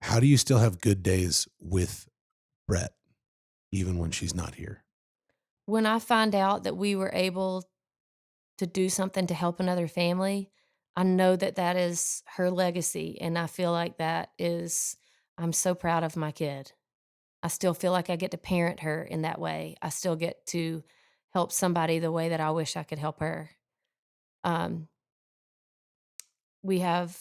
how do you still have good days with Brett, even when she's not here? When I find out that we were able to do something to help another family, I know that that is her legacy, and I feel like I'm so proud of my kid. I still feel like I get to parent her in that way. I still get to help somebody the way that I wish I could help her. Um, we have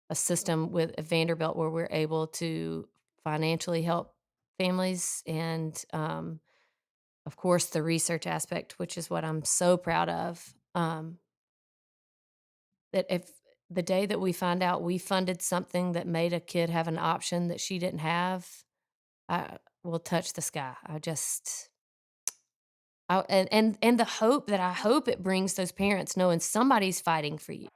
a system with at Vanderbilt where we're able to financially help families and, of course, the research aspect, which is what I'm so proud of. That if the day that we find out we funded something that made a kid have an option that she didn't have, I will touch the sky. And the hope that I hope it brings those parents knowing somebody's fighting for you.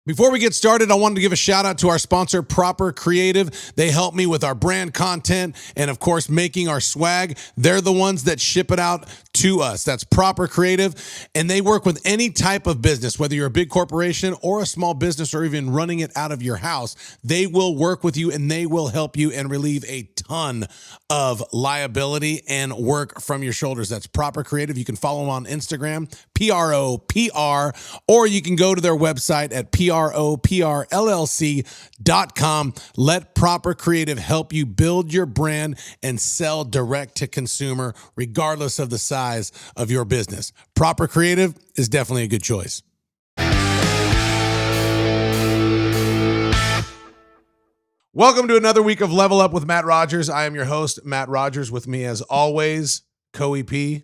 Before we get started, I wanted to give a shout out to our sponsor, Proper Creative. They help me with our brand content and, of course, making our swag. They're the ones that ship it out to us. That's Proper Creative. And they work with any type of business, whether you're a big corporation or a small business or even running it out of your house. They will work with you and they will help you and relieve a ton of liability and work from your shoulders. That's Proper Creative. You can follow them on Instagram, PROPR, or you can go to their website at PROPRLLC.com. Let Proper Creative help you build your brand and sell direct to consumer, regardless of the size of your business. Proper Creative is definitely a good choice. Welcome to another week of Level Up with Matt Rogers. I am your host, Matt Rogers. With me, as always, co-EP, the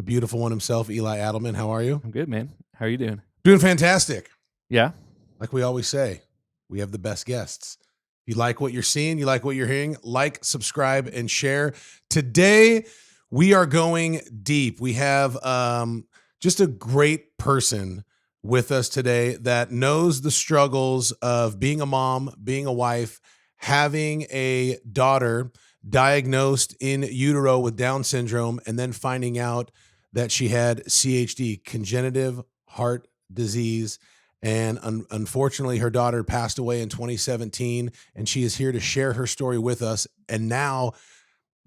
beautiful one himself, Eli Adelman. How are you? I'm good, man. How are you doing? Doing fantastic. Yeah. Like we always say, we have the best guests. If you like what you're seeing, you like what you're hearing, like, subscribe, and share. Today, we are going deep. We have just a great person with us today that knows the struggles of being a mom, being a wife, having a daughter diagnosed in utero with Down syndrome, and then finding out that she had CHD, congenital heart disease. And unfortunately, her daughter passed away in 2017, and she is here to share her story with us. And now,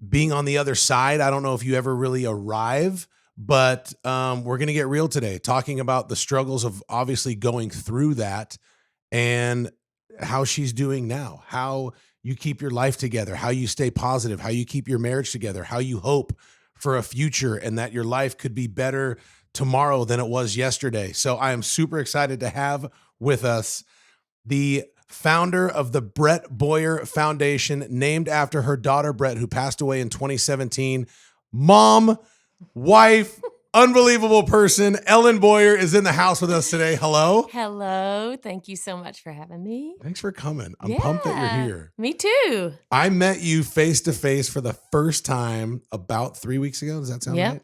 being on the other side, I don't know if you ever really arrive, but we're going to get real today, talking about the struggles of obviously going through that and how she's doing now, how you keep your life together, how you stay positive, how you keep your marriage together, how you hope for a future and that your life could be better tomorrow than it was yesterday. So I am super excited to have with us the founder of the Brett Boyer Foundation, named after her daughter, Brett, who passed away in 2017. Mom, wife, unbelievable person. Ellen Boyer is in the house with us today. Hello. Hello. Thank you so much for having me. Thanks for coming. I'm pumped that you're here. Me too. I met you face to face for the first time about 3 weeks ago. Does that sound right?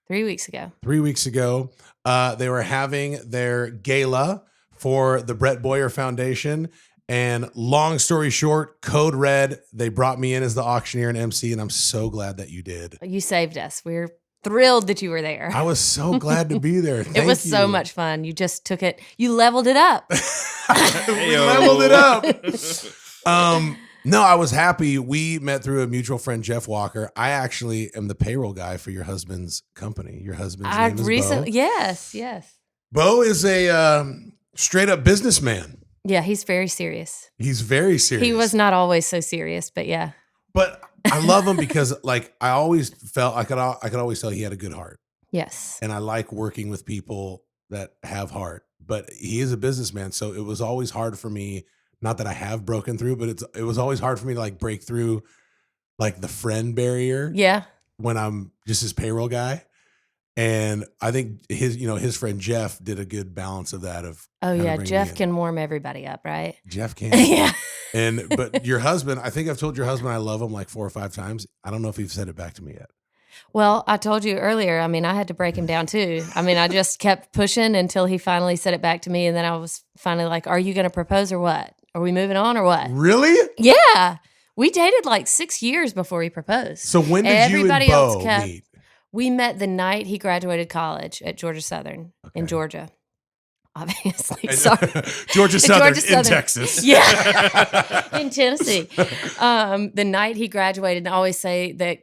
3 weeks ago. 3 weeks ago. They were having their gala for the Brett Boyer Foundation. And long story short, code red, they brought me in as the auctioneer and MC, and I'm so glad that you did. You saved us. We're thrilled that you were there. I was so glad to be there. It was so much fun. You just took it, you leveled it up. We leveled it up. No, I was happy. We met through a mutual friend, Jeff Walker. I actually am the payroll guy for your husband's company. Your husband's name is Bo. Yes. Bo is a straight up businessman. Yeah, he's very serious. He's very serious. He was not always so serious, but yeah. But I love him because, like, I always felt I could always tell he had a good heart. Yes. And I like working with people that have heart. But he is a businessman, so it was always hard for me. Not that I have broken through, but it was always hard for me to like break through like the friend barrier. Yeah. When I'm just his payroll guy. And I think his friend Jeff did a good balance of that. Jeff can warm everybody up, right? Jeff can. Yeah. But your husband, I think I've told your husband I love him like 4 or 5 times. I don't know if you've said it back to me yet. Well, I told you earlier, I mean, I had to break him down too. I mean, I just kept pushing until he finally said it back to me. And then I was finally like, are you going to propose or what? Are we moving on or what? Really? Yeah. We dated like 6 years before he proposed. So when did you and Bo meet? We met the night he graduated college at Georgia Southern in Georgia. obviously. Sorry. Georgia Southern Georgia in Southern. Texas. Yeah. In Tennessee. The night he graduated, I always say that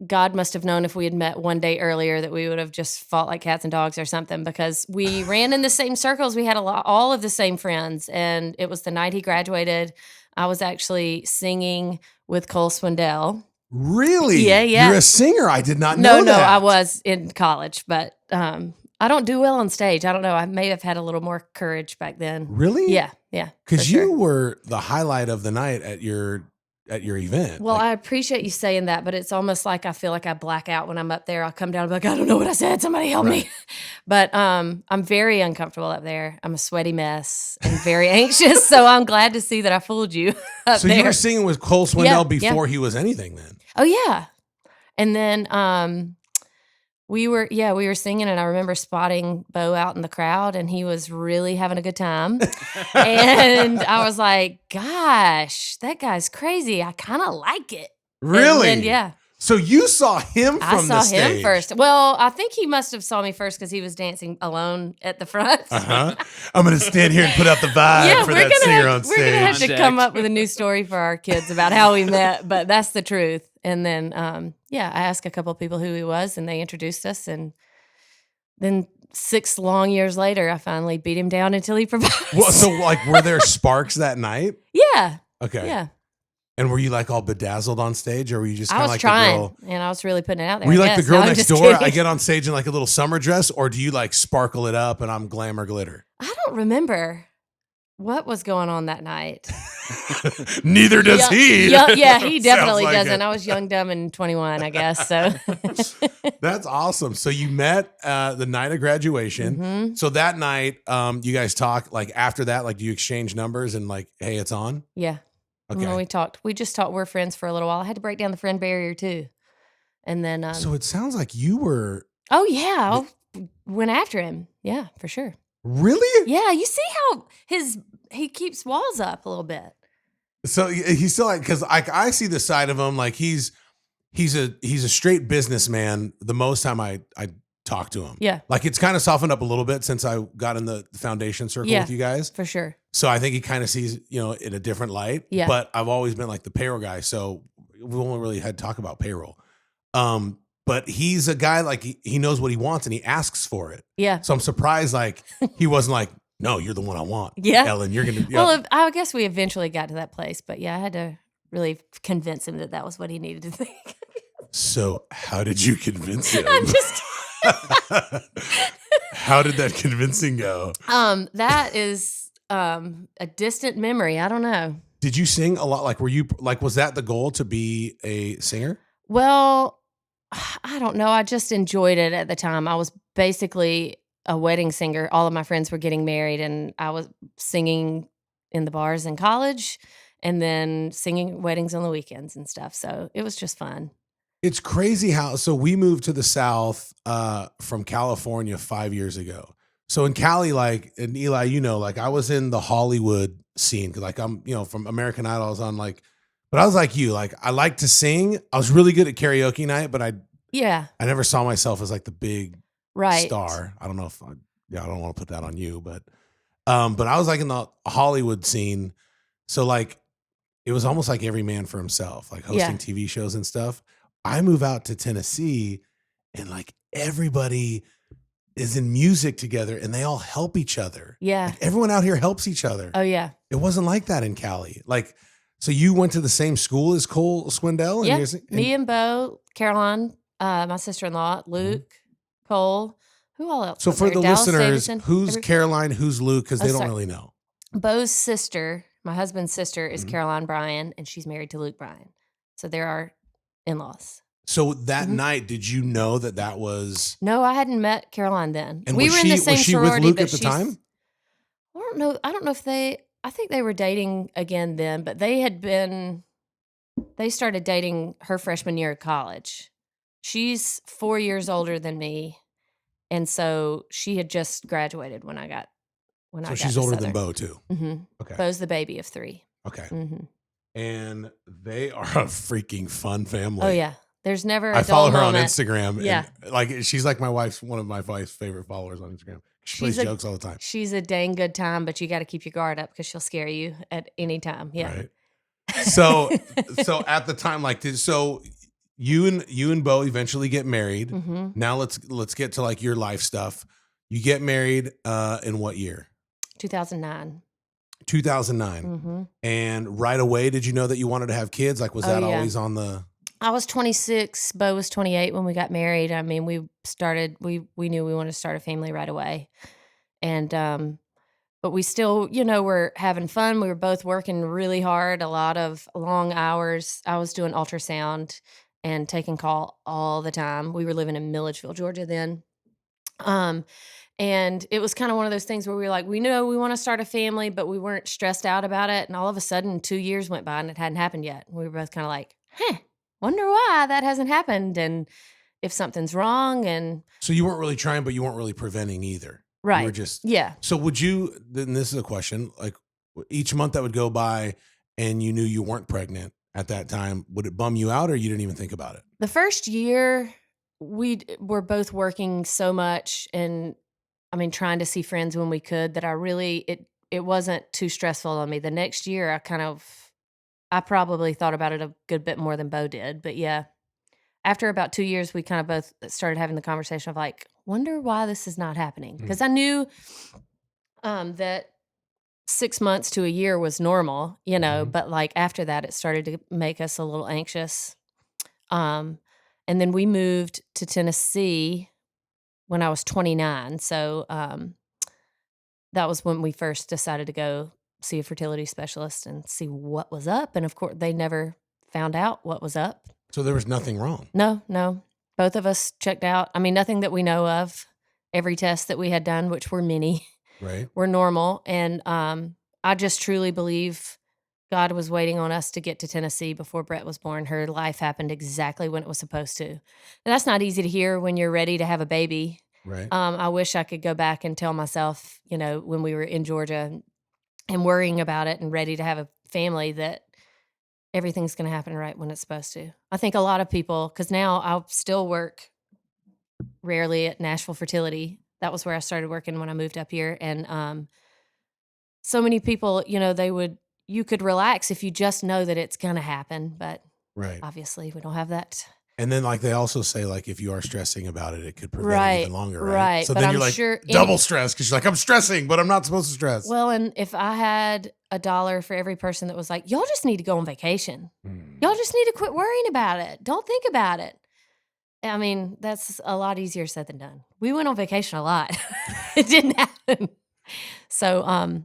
God must have known if we had met one day earlier that we would have just fought like cats and dogs or something, because we ran in the same circles. We had all of the same friends. And it was the night he graduated. I was actually singing with Cole Swindell. Really? Yeah. You're a singer. I did not know No, that. I was in college, but I don't do well on stage. I don't know. I may have had a little more courage back then. Really? Yeah. Because you were the highlight of the night at your event. Well, I appreciate you saying that, but it's almost like I feel like I black out when I'm up there. I'll come down and be like, I don't know what I said. Somebody help me. But I'm very uncomfortable up there. I'm a sweaty mess and very anxious. So I'm glad to see that I fooled you up so there. You were singing with Cole Swindell before he was anything then? Oh, yeah. And then we were singing, and I remember spotting Bo out in the crowd, and he was really having a good time. And I was like, gosh, that guy's crazy. I kind of like it. Really? And yeah. So you saw him from the stage? I saw him first. Well, I think he must have saw me first because he was dancing alone at the front. I'm going to stand here and put out the vibe for that singer on stage. We're going to have to come up with a new story for our kids about how we met, but that's the truth. And then, I asked a couple of people who he was, and they introduced us. And then 6 long years later, I finally beat him down until he proposed. Well, so were there sparks that night? Yeah. Okay. Yeah. And were you all bedazzled on stage, or were you just kind of like trying, the girl? And I was really putting it out there. Were you like the girl next door? Kidding. I get on stage in a little summer dress, or do you sparkle it up and I'm glamour glitter? I don't remember what was going on that night. Neither does he. Yeah, he definitely doesn't. It. I was young, dumb, and 21, I guess. So that's awesome. So you met the night of graduation. Mm-hmm. So that night, you guys talk. After that, do you exchange numbers and hey, it's on? Yeah. Okay. We talked. We just talked. We're friends for a little while. I had to break down the friend barrier too, and then. So it sounds like you were. Oh yeah, I went after him. Yeah, for sure. Really? Yeah. You see how he keeps walls up a little bit. So he's still because I see the side of him he's a straight businessman. The most time I talk to him, yeah, it's kind of softened up a little bit since I got in the foundation circle with you guys, for sure. So I think he kind of sees in a different light. Yeah, but I've always been the payroll guy, so we only really had to talk about payroll. But he's a guy he knows what he wants and he asks for it. Yeah. So I'm surprised he wasn't no, you're the one I want. Yeah. Ellen, you're going to. Well, I guess we eventually got to that place, but yeah, I had to really convince him that was what he needed to think. So how did you convince him? I'm just How did that convincing go? That is a distant memory. I don't know. Did you sing a lot? Were you was that the goal to be a singer? Well, I don't know. I just enjoyed it at the time. I was basically a wedding singer. All of my friends were getting married, and I was singing in the bars in college and then singing weddings on the weekends and stuff. So it was just fun. It's crazy how, so we moved to the South from California 5 years ago. So in Cali, and Eli, I was in the Hollywood scene. Cause I'm, from American Idol, I was on but I was like you, I like to sing. I was really good at karaoke night, but I never saw myself as the big star. I don't know if I don't want to put that on you, but I was in the Hollywood scene. So it was almost every man for himself, hosting TV shows and stuff. I move out to Tennessee and everybody is in music together and they all help each other. Yeah. Everyone out here helps each other. Oh yeah. It wasn't like that in Cali. So you went to the same school as Cole Swindell? Yeah. Me and Bo, Caroline, my sister-in-law, Luke, Cole, who all else? So for the Dallas listeners, Davidson, who's Caroline, who's Luke? Because they don't really know. Bo's sister, my husband's sister, is Mm-hmm. Caroline Bryan, and she's married to Luke Bryan. So there are in-laws. So that night, did you know that was? No, I hadn't met Caroline then. And we were in the same was she sorority, with Luke but at the time? I don't know. I don't know if I think they were dating again then, but they started dating her freshman year of college. She's 4 years older than me. And so she had just graduated when I got So she's older than Bo too. Mm-hmm. Okay. Bo's the baby of 3. Okay. Mm-hmm. And they are a freaking fun family. Oh yeah. There's never a I follow dull her on moment. Instagram. Yeah. And she's one of my wife's favorite followers on Instagram. She plays jokes all the time. She's a dang good time, but you got to keep your guard up because she'll scare you at any time. Yeah. Right. So at the time, like, so you and Bo eventually get married. Mm-hmm. Now let's get to like your life stuff. You get married in what year? 2009. 2009. Mm-hmm. And right away, did you know that you wanted to have kids? Like, was that always on the? I was 26. Bo was 28 when we got married. I mean, we knew we wanted to start a family right away. And, but we still, were having fun. We were both working really hard, a lot of long hours. I was doing ultrasound and taking call all the time. We were living in Milledgeville, Georgia then. And it was kind of one of those things where we were like, we know we want to start a family, but we weren't stressed out about it. And all of a sudden 2 years went by and it hadn't happened yet. And we were both kind of like, wonder why that hasn't happened. And if something's wrong. And so you weren't really trying, but you weren't really preventing either. Right. You were just, yeah. So would you, then this is a question, like each month that would go by and you knew you weren't pregnant at that time, would it bum you out or you didn't even think about it? The first year we were both working so much and trying to see friends when we could that it wasn't too stressful on me. The next year I probably thought about it a good bit more than Bo did. But yeah, after about 2 years, we kind of both started having the conversation of like, wonder why this is not happening. Because I knew that 6 months to a year was normal, but like after that, it started to make us a little anxious. And then we moved to Tennessee when I was 29. So that was when we first decided to go see a fertility specialist and see what was up. And of course, they never found out what was up. So there was nothing wrong? No. Both of us checked out. Nothing that we know of. Every test that we had done, which were many, right, were normal. And I just truly believe God was waiting on us to get to Tennessee before Brett was born. Her life happened exactly when it was supposed to. And that's not easy to hear when you're ready to have a baby. Right. I wish I could go back and tell myself, when we were in Georgia and worrying about it and ready to have a family, that everything's going to happen right when it's supposed to. I think a lot of people, because now I still work rarely at Nashville Fertility. That was where I started working when I moved up here. And so many people, you could relax if you just know that it's going to happen. But right, obviously we don't have that. And then like they also say, like, if you are stressing about it, it could prevent it even longer, right? Right. So but then I'm you're like sure double stressed because you're like, I'm stressing, but I'm not supposed to stress. Well, and if I had $1 for every person that was like, y'all just need to go on vacation. Y'all just need to quit worrying about it. Don't think about it. That's a lot easier said than done. We went on vacation a lot. It didn't happen. So,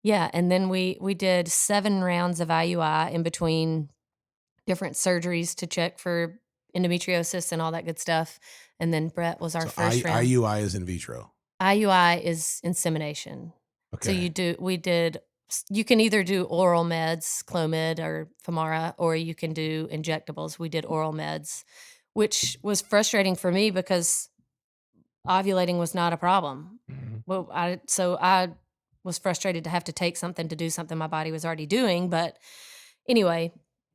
yeah. And then we did 7 rounds of IUI in between different surgeries to check for endometriosis and all that good stuff. And then Brett was our first round. IUI is in vitro. IUI is insemination. Okay. So you can either do oral meds, Clomid or Femara, or you can do injectables. We did oral meds, which was frustrating for me because ovulating was not a problem. Mm-hmm. Well, I was frustrated to have to take something to do something my body was already doing. But anyway.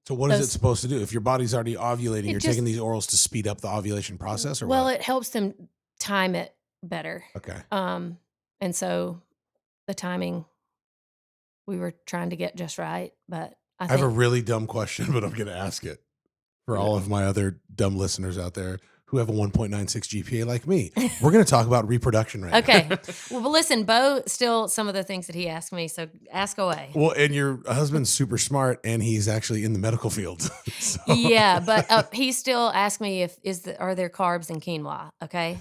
So what is it supposed to do? If your body's already ovulating, you're taking these orals to speed up the ovulation process, or well, what? It helps them time it better. Okay. And so the timing we were trying to get just right, but I have a really dumb question, but I'm going to ask it for all of my other dumb listeners out there who have a 1.96 GPA like me. We're going to talk about reproduction right now. Okay. Well, but listen, Bo, still some of the things that he asked me, so ask away. Well, and your husband's super smart, and he's actually in the medical field. So. Yeah, but he still asked me are there carbs in quinoa, okay?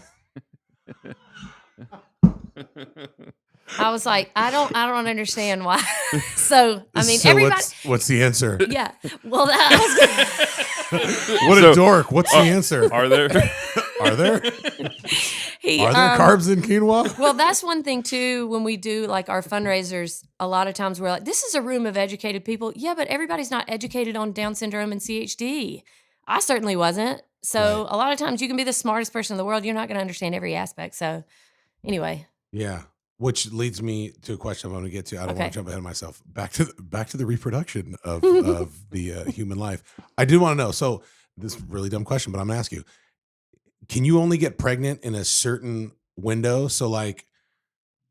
I was like, I don't understand why. So everybody. What's the answer? Yeah. Well, what a dork. What's the answer? Are there? Are there? Are there carbs in quinoa? Well, that's one thing too. When we do like our fundraisers, a lot of times we're like, this is a room of educated people. Yeah, but everybody's not educated on Down syndrome and CHD. I certainly wasn't. So A lot of times you can be the smartest person in the world. You're not going to understand every aspect. So anyway. Yeah. Which leads me to a question I'm going to get to. I don't want to jump ahead of myself. Back to the reproduction of the human life. I do want to know. So this is a really dumb question, but I'm going to ask you: can you only get pregnant in a certain window. So like,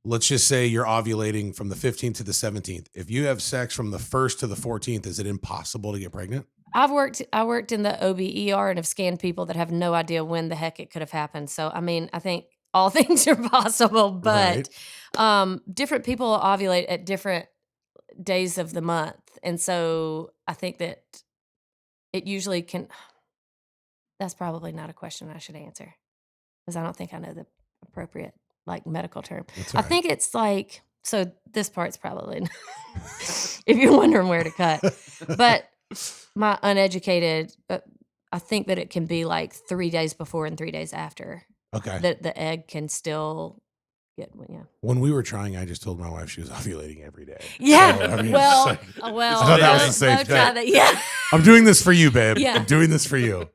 let's just say you're ovulating from the 15th to the 17th. If you have sex from the 1st to the 14th, is it impossible to get pregnant? I worked in the OB/ER and have scanned people that have no idea when the heck it could have happened. So, I mean, I think all things are possible, Right. but different people ovulate at different days of the month. And so I think that it usually can. That's probably not a question I should answer because I don't think I know the appropriate like medical term. That's I all right. think it's like, so this part's probably if you're wondering where to cut. But my uneducated, I think that it can be like 3 days before and 3 days after Okay. that the egg can still get, yeah. When we were trying, I just told my wife she was ovulating every day. Yeah. So, I mean, well, it's like- well, I thought that was go- the safe go try bet. that. Yeah. I'm doing this for you, babe. Yeah. I'm doing this for you.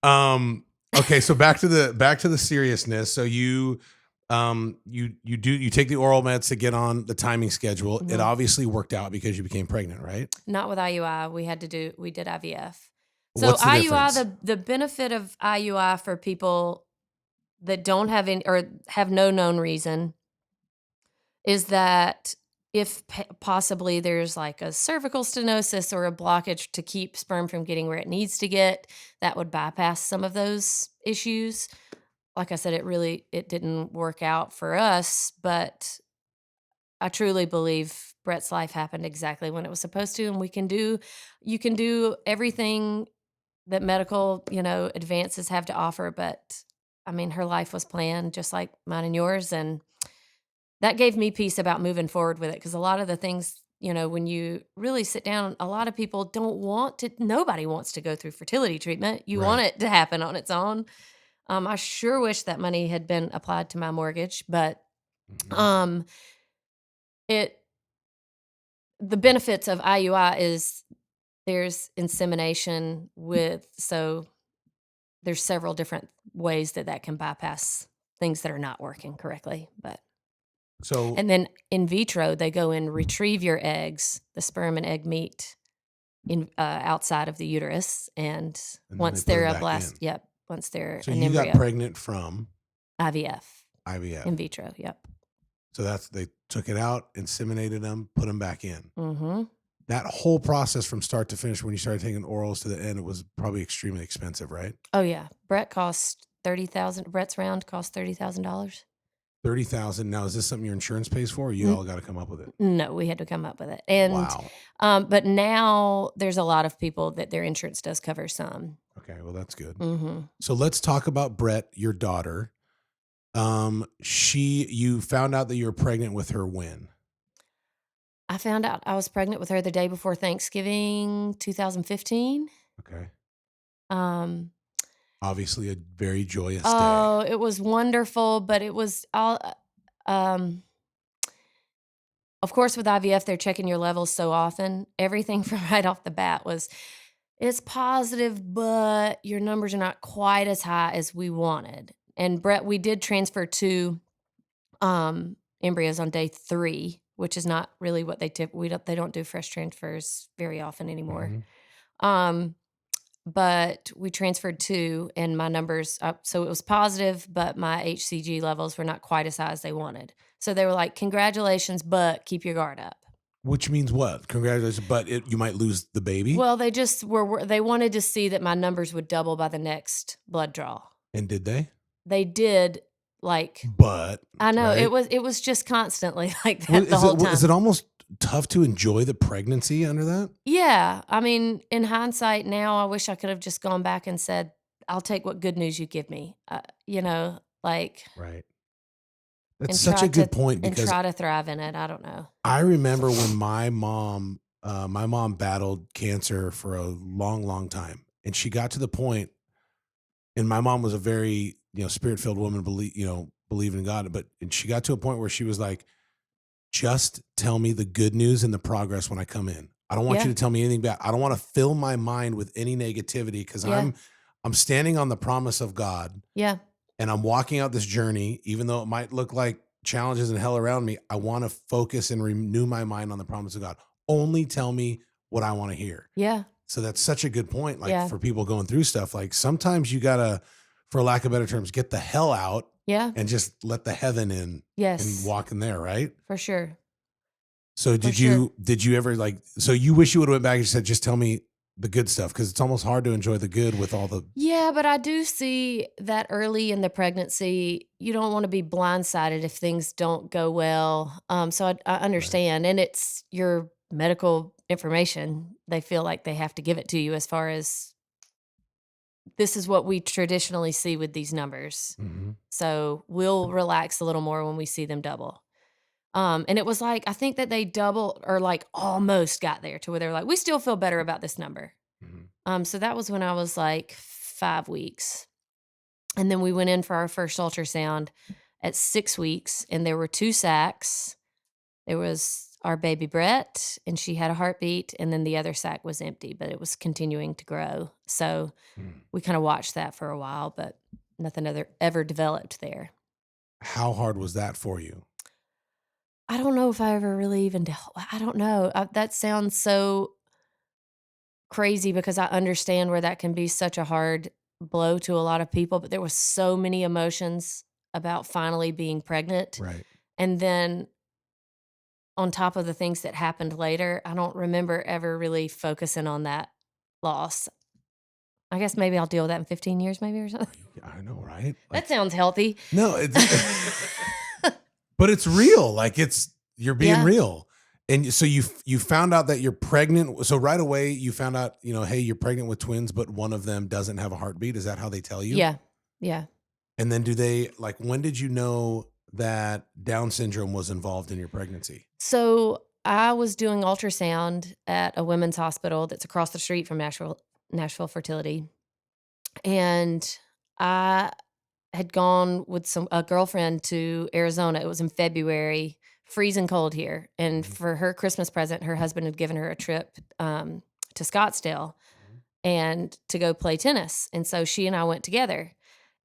Okay, so back to the seriousness. So you take the oral meds to get on the timing schedule. It Mhm. obviously worked out because you became pregnant, right? Not with IUI. We did IVF. So What's the IUI, difference? the benefit of IUI for people that don't have any or have no known reason is that if possibly there's like a cervical stenosis or a blockage to keep sperm from getting where it needs to get, that would bypass some of those issues. Like I said, it didn't work out for us, but I truly believe Brett's life happened exactly when it was supposed to, and you can do everything that medical, advances have to offer, but I mean, her life was planned just like mine and yours, and that gave me peace about moving forward with it because a lot of the things, when you really sit down, a lot of people nobody wants to go through fertility treatment. You want Right. it to happen on its own. I sure wish that money had been applied to my mortgage, but Mhm. um, the benefits of IUI is there's insemination so there's several different ways that can bypass things that are not working correctly, So and then in vitro, they go and retrieve your eggs. The sperm and egg meet in outside of the uterus, and And then once they put they're 'em a back blast, in. yep, once they're so an you got embryo, pregnant from IVF, IVF. in vitro, yep. So they took it out, inseminated them, put them back in. Mm-hmm. That whole process from start to finish, when you started taking orals to the end, it was probably extremely expensive, right? Oh yeah, Brett's round cost $30,000. 30,000. Now, is this something your insurance pays for, or you N- all got to come up with it? No, we had to come up with it, and Wow. but now there's a lot of people that their insurance does cover some. Okay, well that's good. Mm-hmm. So let's talk about Brett, your daughter. You found out that you were pregnant with her when? I found out I was pregnant with her the day before Thanksgiving, 2015. Okay, Um, obviously a very joyous day. oh, it was wonderful, but it was all, um, of course, with IVF, they're checking your levels so often. Everything from right off the bat it's positive, but your numbers are not quite as high as we wanted. And Brett, we did transfer two embryos on day 3, which is not really what they don't do fresh transfers very often anymore. Mhm. But we transferred 2 and my numbers up. So it was positive, but my HCG levels were not quite as high as they wanted. So they were like, congratulations, but keep your guard up. Which means what? Congratulations, but you might lose the baby. Well, they just they wanted to see that my numbers would double by the next blood draw. And did they? They did, like, But I know right? it was just constantly like Well, that the whole time. is it almost tough to enjoy the pregnancy under that? Yeah, I mean, in hindsight now, I wish I could have just gone back and said, "I'll take what good news you give me." Like, Right. That's and such a good point and because try to thrive in it. I don't know. I remember when my mom battled cancer for a long, long time, and she got to the point. And my mom was a very spirit-filled woman, believe in God, and she got to a point where she was like, "Just tell me the good news and the progress when I come in. I don't want Yeah. you to tell me anything bad. I don't want to fill my mind with any negativity because Yeah. I'm standing on the promise of God." Yeah. And I'm walking out this journey, even though it might look like challenges and hell around me. I want to focus and renew my mind on the promise of God. Only tell me what I want to hear. Yeah. So that's such a good point. Like Yeah. for people going through stuff, like sometimes you gotta, for lack of better terms, get the hell out Yeah. and just let the heaven in and Yes. walk in there, right? For sure. So For sure. did you ever like, so you wish you would have went back and said, just tell me the good stuff? Cause it's almost hard to enjoy the good with all the, Yeah, but I do see that early in the pregnancy, you don't want to be blindsided if things don't go well. So I right. understand, and it's your medical information. They feel like they have to give it to you as far as this is what we traditionally see with these numbers. Mm-hmm. So we'll relax a little more when we see them double. And it was like I think that they double or like almost got there to where they're like, we still feel better about this number. Mm-hmm. So that was when I was like 5 weeks. And then we went in for our first ultrasound at 6 weeks, and there were 2 sacs. There was our baby Brett, and she had a heartbeat, and then the other sac was empty, but it was continuing to grow. So Mm. we kind of watched that for a while, but nothing other ever developed there. How hard was that for you? I don't know if I ever really even I don't know. That sounds so crazy because I understand where that can be such a hard blow to a lot of people, but there was so many emotions about finally being pregnant. Right. And then on top of the things that happened later, I don't remember ever really focusing on that loss. I guess maybe I'll deal with that in 15 years maybe or something. I know, right? That Like, sounds healthy. no, it's, but it's real. Like you're being Yeah. real. And so you found out that you're pregnant. So right away you found out, hey, you're pregnant with twins, but one of them doesn't have a heartbeat. Is that how they tell you? Yeah. Yeah. And then do they like, when did you know that Down syndrome was involved in your pregnancy? So I was doing ultrasound at a women's hospital that's across the street from Nashville Fertility. And I had gone with a girlfriend to Arizona. It was in February, freezing cold here. And Mhm. for her Christmas present, her husband had given her a trip to Scottsdale and to go play tennis. And so she and I went together.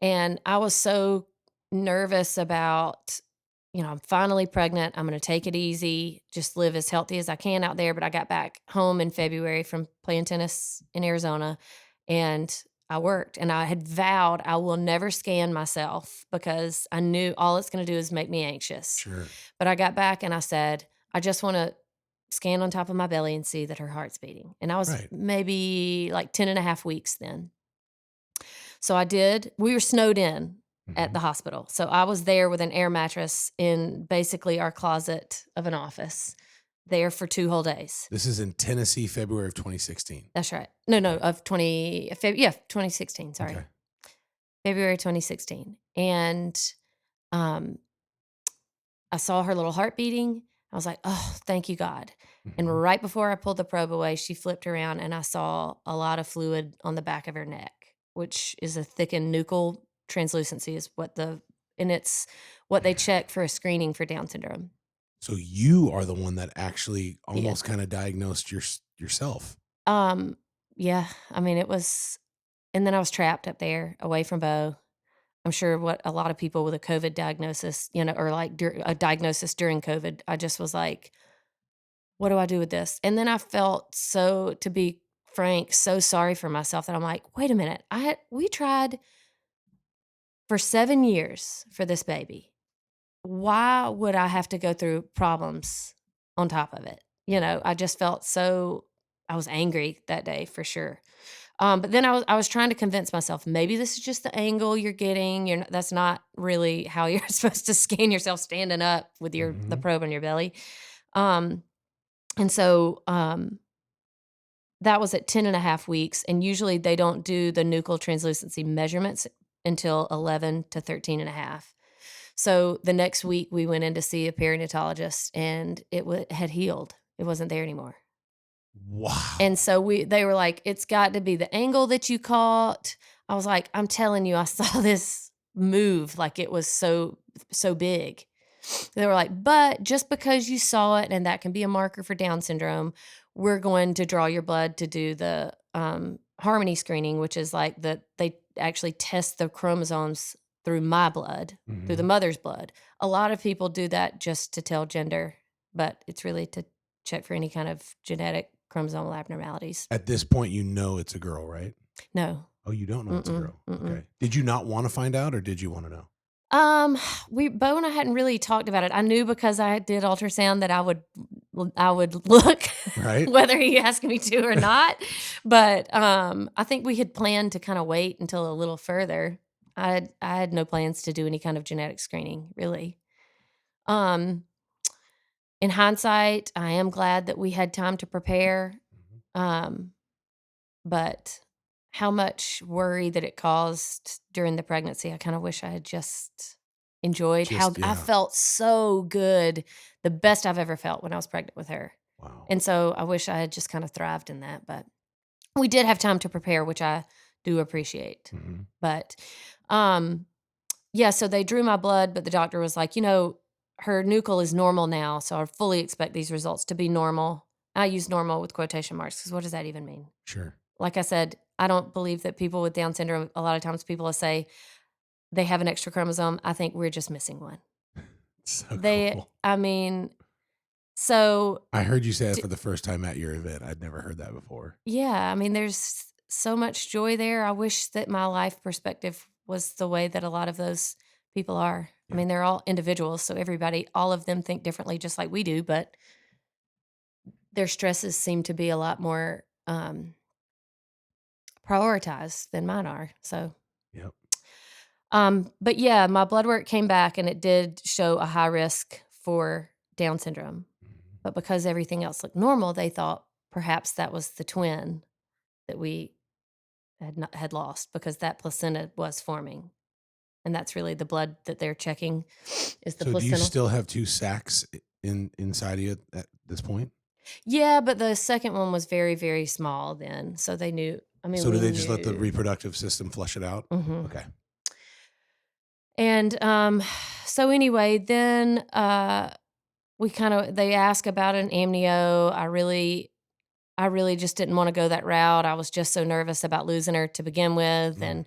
And I was so nervous about, I'm finally pregnant. I'm going to take it easy, just live as healthy as I can out there. But I got back home in February from playing tennis in Arizona and I worked and I had vowed I will never scan myself because I knew all it's going to do is make me anxious. Sure. But I got back and I said, I just want to scan on top of my belly and see that her heart's beating. And I was Right. maybe like 10 and a half weeks then. So I did. We were snowed in at Mhm. the hospital. So I was there with an air mattress in basically our closet of an office there for 2 whole days. This is in Tennessee, February of 2016. That's right. No, Okay. of 2016, sorry. Okay. February 2016. And um I saw her little heart beating. I was like, "Oh, thank you, God." And Mhm. right before I pulled the probe away, she flipped around and I saw a lot of fluid on the back of her neck, which is a thickened nuchal translucency is and it's what they check for a screening for Down syndrome. So you are the one that actually Yeah. almost kind of diagnosed yourself. Um, yeah, I mean, it was and then I was trapped up there away from Bo. I'm sure what a lot of people with a COVID diagnosis, or like a diagnosis during COVID, I just was like, what do I do with this? And then I felt so, to be frank, so sorry for myself that I'm like, wait a minute. We tried for 7 years for this baby. Why would I have to go through problems on top of it? I just felt I was angry that day for sure. But then I was trying to convince myself maybe this is just the angle you're getting. That's not really how you're supposed to scan yourself standing up with the Mhm. probe on your belly. Um, and so that was at 10 and a half weeks. And usually they don't do the nuchal translucency measurements until 11 to 13 and a half. So the next week we went in to see a perinatologist and had healed. It wasn't there anymore. And Wow. so they were like, "It's got to be the angle that you caught." I was like, "I'm telling you, I saw this move like it was so big." They were like, "But just because you saw it and that can be a marker for Down syndrome, we're going to draw your blood to do the harmony screening, which is like they actually test the chromosomes through my blood, through the Mhm. mother's blood. A lot of people do that just to tell gender, but it's really to check for any kind of genetic chromosomal abnormalities. At this point, it's a girl, right? No. Oh, you don't know it's a Mm-mm. girl. Mm-mm. Okay. Did you not want to find out or did you want to know? Um, Bo and I hadn't really talked about it. I knew because I did ultrasound that I would look Right? whether he asked me to or not. But I think we had planned to kind of wait until a little further. I had no plans to do any kind of genetic screening, really. Um, in hindsight, I am glad that we had time to prepare. Mhm. Um, but how much worry that it caused during the pregnancy, I kind of wish I had just enjoyed. How Just I yeah. felt so good, the best I've ever felt when I was pregnant with her. Wow. And so I wish I had just kind of thrived in that, but we did have time to prepare, which I do appreciate. Mhm. But um yeah, so they drew my blood, but the doctor was like, her nuchal is normal now, so I fully expect these results to be normal. I use normal with quotation marks because what does that even mean? Sure. Like I said, I don't believe that people with Down syndrome, a lot of times people will say they have an extra chromosome. I think we're just missing one. So cool. I mean, so I heard you say it d for the first time at your event. I'd never heard that before. yeah, I mean, there's so much joy there. I wish that my life perspective was the way that a lot of those people are. I Yeah. mean, they're all individuals, so all of them think differently just like we do, but their stresses seem to be a lot more prioritized than mine are. So Yep. but yeah, my blood work came back and it did show a high risk for Down syndrome. Mhm. But because everything else looked normal, they thought perhaps that was the twin that we had lost because that placenta was forming. And that's really the blood that they're checking is the So do you placental. still have 2 sacks inside of you at this point? Yeah, but the second one was very, very small then. So they knew, So do we they just let the knew. reproductive system flush it out? Mhm. Okay. And so anyway, then they ask about an amnio. I really just didn't wanna go that route. I was just so nervous about losing her to begin with, Mm. and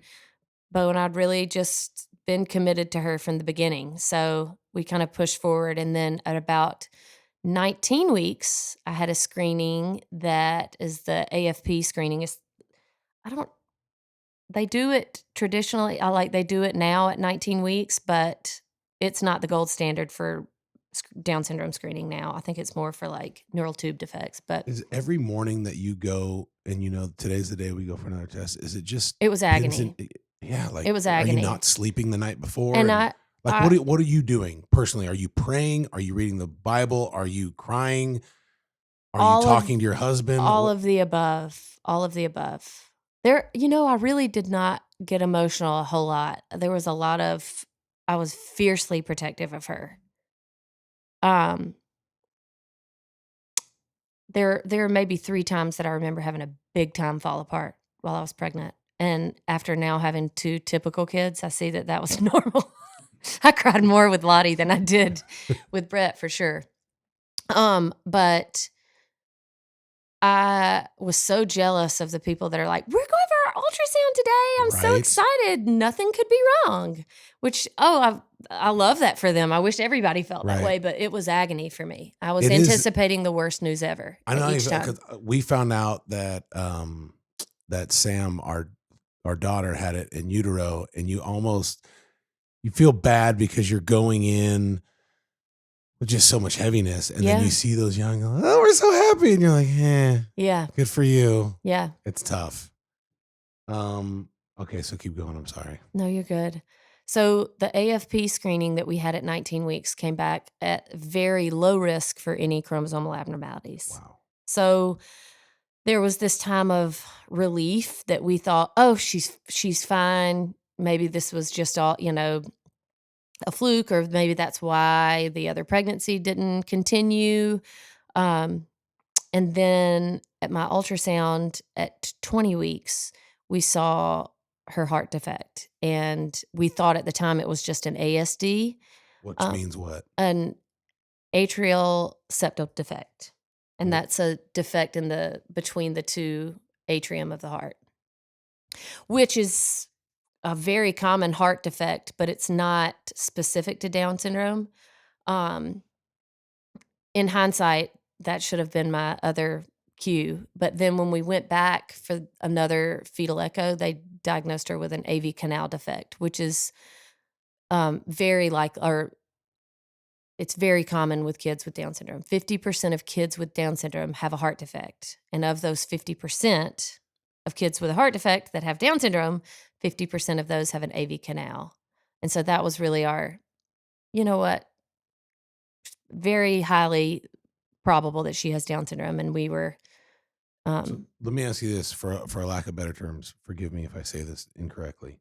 Bo and I'd really just been committed to her from the beginning. So we kind of pushed forward, and then at about 19 weeks, I had a screening that is the AFP screening. I don't they do it traditionally, they do it now at 19 weeks, but it's not the gold standard for Down syndrome screening now. I think it's more for, like, neural tube defects, but Is every morning that you go and today's the day we go for another test, is it just it was pins and agony. yeah, It like, was are you agony. not sleeping the night before? And And, I like, I what are you doing personally? Are you praying? Are you reading the Bible? Are you crying? Are you all of talking to your husband? all What of the above, all of the above. I really did not get emotional a whole lot. There was a lot of I was fiercely protective of her. Um, there are maybe 3 times that I remember having a big time fall apart while I was pregnant, and after now having 2 typical kids, I see that that was normal. I cried more with Lottie than I did with Brett for sure. But I was so jealous of the people that are like, "We're going for our ultrasound today. I'm so right? excited. Nothing could be wrong." Which, I love that for them. I wish everybody felt that Right. way, but it was agony for me. I was It is anticipating the worst news ever I know each because time. we found out that, that Sam, our daughter, had it in utero, and you feel bad because you're going in with just so much heaviness, and then you Yeah. see those young, "Oh, we're so happy," and you're like, "Eh, Yeah. good for you." Yeah. It's tough. Um, okay, so keep going, I'm sorry. No, you're good. So the AFP screening that we had at 19 weeks came back at very low risk for any chromosomal abnormalities. Wow. So there was this time of relief that we thought, "Oh, she's fine. Maybe this was just all, a fluke, or maybe that's why the other pregnancy didn't continue." Um, and then at my ultrasound at 20 weeks, we saw her heart defect, and we thought at the time it was just an ASD, Which um, means what? an atrial septal defect, and Wh that's a defect in the between the 2 atrium of the heart, which is a very common heart defect, but it's not specific to Down syndrome. Um, in hindsight, that should have been my other cue, but then when we went back for another fetal echo, they diagnosed her with an AV canal defect, which is It's very common with kids with Down syndrome. 50% of kids with Down syndrome have a heart defect. And of those 50% of kids with a heart defect that have Down syndrome, 50% of those have an AV canal. And so that was really our, you know what, very highly probable that she has Down syndrome. And we were, So let me ask you this for a lack of better terms. Forgive me if I say this incorrectly,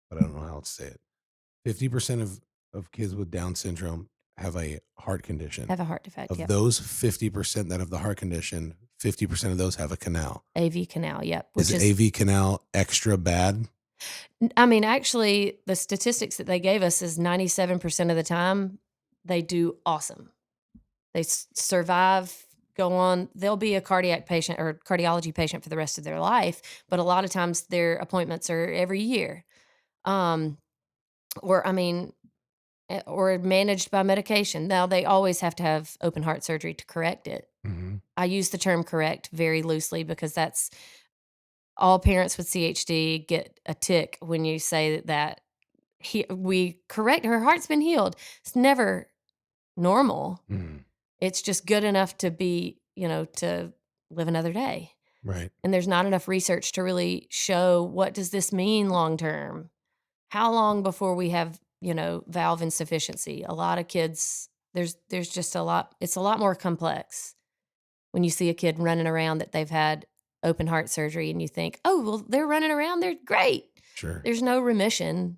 but I don't know how else to say it. 50% of kids with Down syndrome have a heart condition. have a heart defect. Of Yep. those 50% that have the heart condition, 50% of those have a canal. AV canal. Yep. Is AV canal extra bad? I mean, actually, the statistics that they gave us is 97% of the time they do awesome. They survive, go on. They'll be a cardiac patient or cardiology patient for the rest of their life, but a lot of times their appointments are every year. Or managed by medication. Now, they always have to have open heart surgery to correct it. Mm-hmm. I use the term correct very loosely because that's all parents with CHD get a tick when you say that we correct her heart's been healed. It's never normal. Mm-hmm. It's just good enough to be, to live another day. Right. And there's not enough research to really show what does this mean long term? How long before we have, valve insufficiency? A lot of kids, there's just a lot, it's a lot more complex when you see a kid running around that they've had open heart surgery and you think, oh, well, they're running around, they're great. Sure. There's no remission.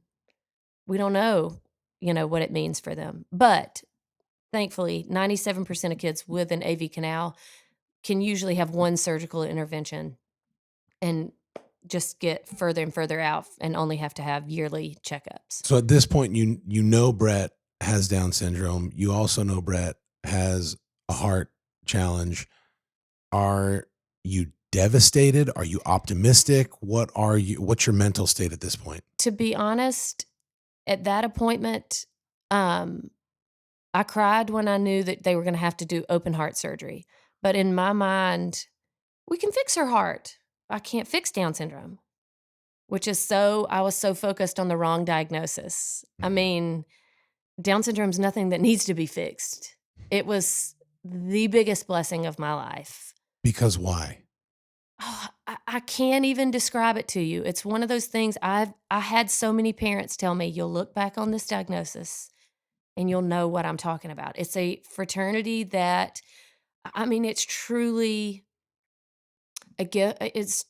We don't know, what it means for them. But thankfully, 97% of kids with an AV canal can usually have one surgical intervention and just get further and further out and only have to have yearly checkups. So at this point, you know Brett has Down syndrome. You also know Brett has a heart challenge. Are you devastated? Are you optimistic? What's your mental state at this point? To be honest, at that appointment, I cried when I knew that they were going to have to do open heart surgery. But in my mind, we can fix her heart. I can't fix Down syndrome, I was so focused on the wrong diagnosis. I mean, Down syndrome is nothing that needs to be fixed. It was the biggest blessing of my life. Because why? Oh, I can't even describe it to you. It's one of those things I had so many parents tell me, you'll look back on this diagnosis and you'll know what I'm talking about. It's a fraternity that, it's truly a gift. It's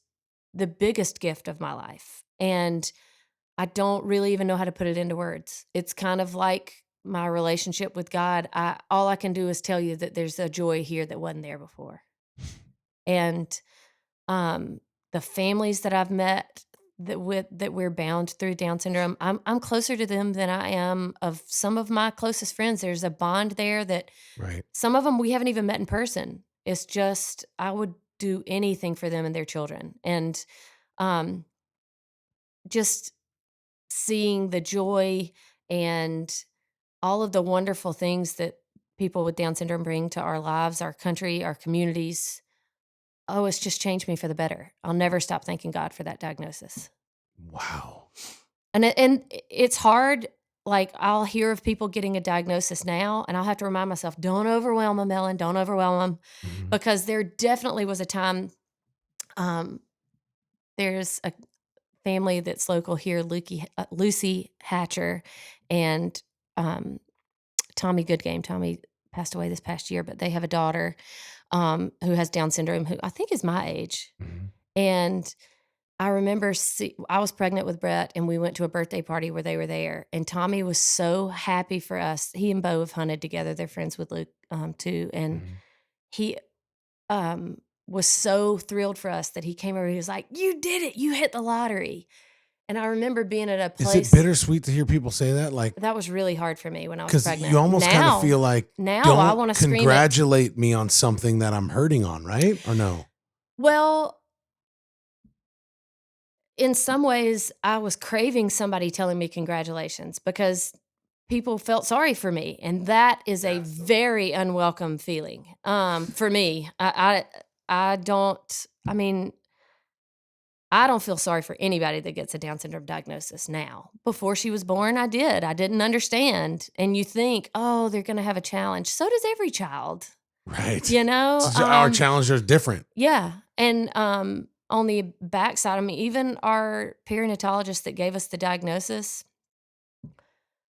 the biggest gift of my life. And I don't really even know how to put it into words. It's kind of like my relationship with God. All I can do is tell you that there's a joy here that wasn't there before. And the families that I've met that we're bound through Down syndrome, I'm closer to them than I am of some of my closest friends. There's a bond there that right. Some of them we haven't even met in person. It's just I would do anything for them and their children. And just seeing the joy and all of the wonderful things that people with Down syndrome bring to our lives, our country, our communities. Oh, it's just changed me for the better. I'll never stop thanking God for that diagnosis. Wow. And it's hard. Like, I'll hear of people getting a diagnosis now, and I'll have to remind myself, don't overwhelm them, Ellen, don't overwhelm them. Mm-hmm. Because there definitely was a time, there's a family that's local here, Lucy Hatcher and Tommy Goodgame. Tommy passed away this past year, but they have a daughter who has Down syndrome, who I think is my age. Mm-hmm. And I remember I was pregnant with Brett, and we went to a birthday party where they were there. And Tommy was so happy for us. He and Bo have hunted together. They're friends with Luke too. And mm-hmm. he was so thrilled for us that he came over. He was like, "You did it. You hit the lottery." And I remember being at a place. Is it bittersweet to hear people say that? Like, that was really hard for me when I was pregnant. Because you almost kind of feel like, now I want to congratulate me on something that I'm hurting on, right? Or no? Well, in some ways, I was craving somebody telling me congratulations because people felt sorry for me. And that is a very unwelcome feeling for me. I don't feel sorry for anybody that gets a Down syndrome diagnosis now. Before she was born, I did. I didn't understand. And you think, oh, they're going to have a challenge. So does every child, Right. you know? Our challenges are different. Yeah. And on the backside, I mean, even our perinatologist that gave us the diagnosis,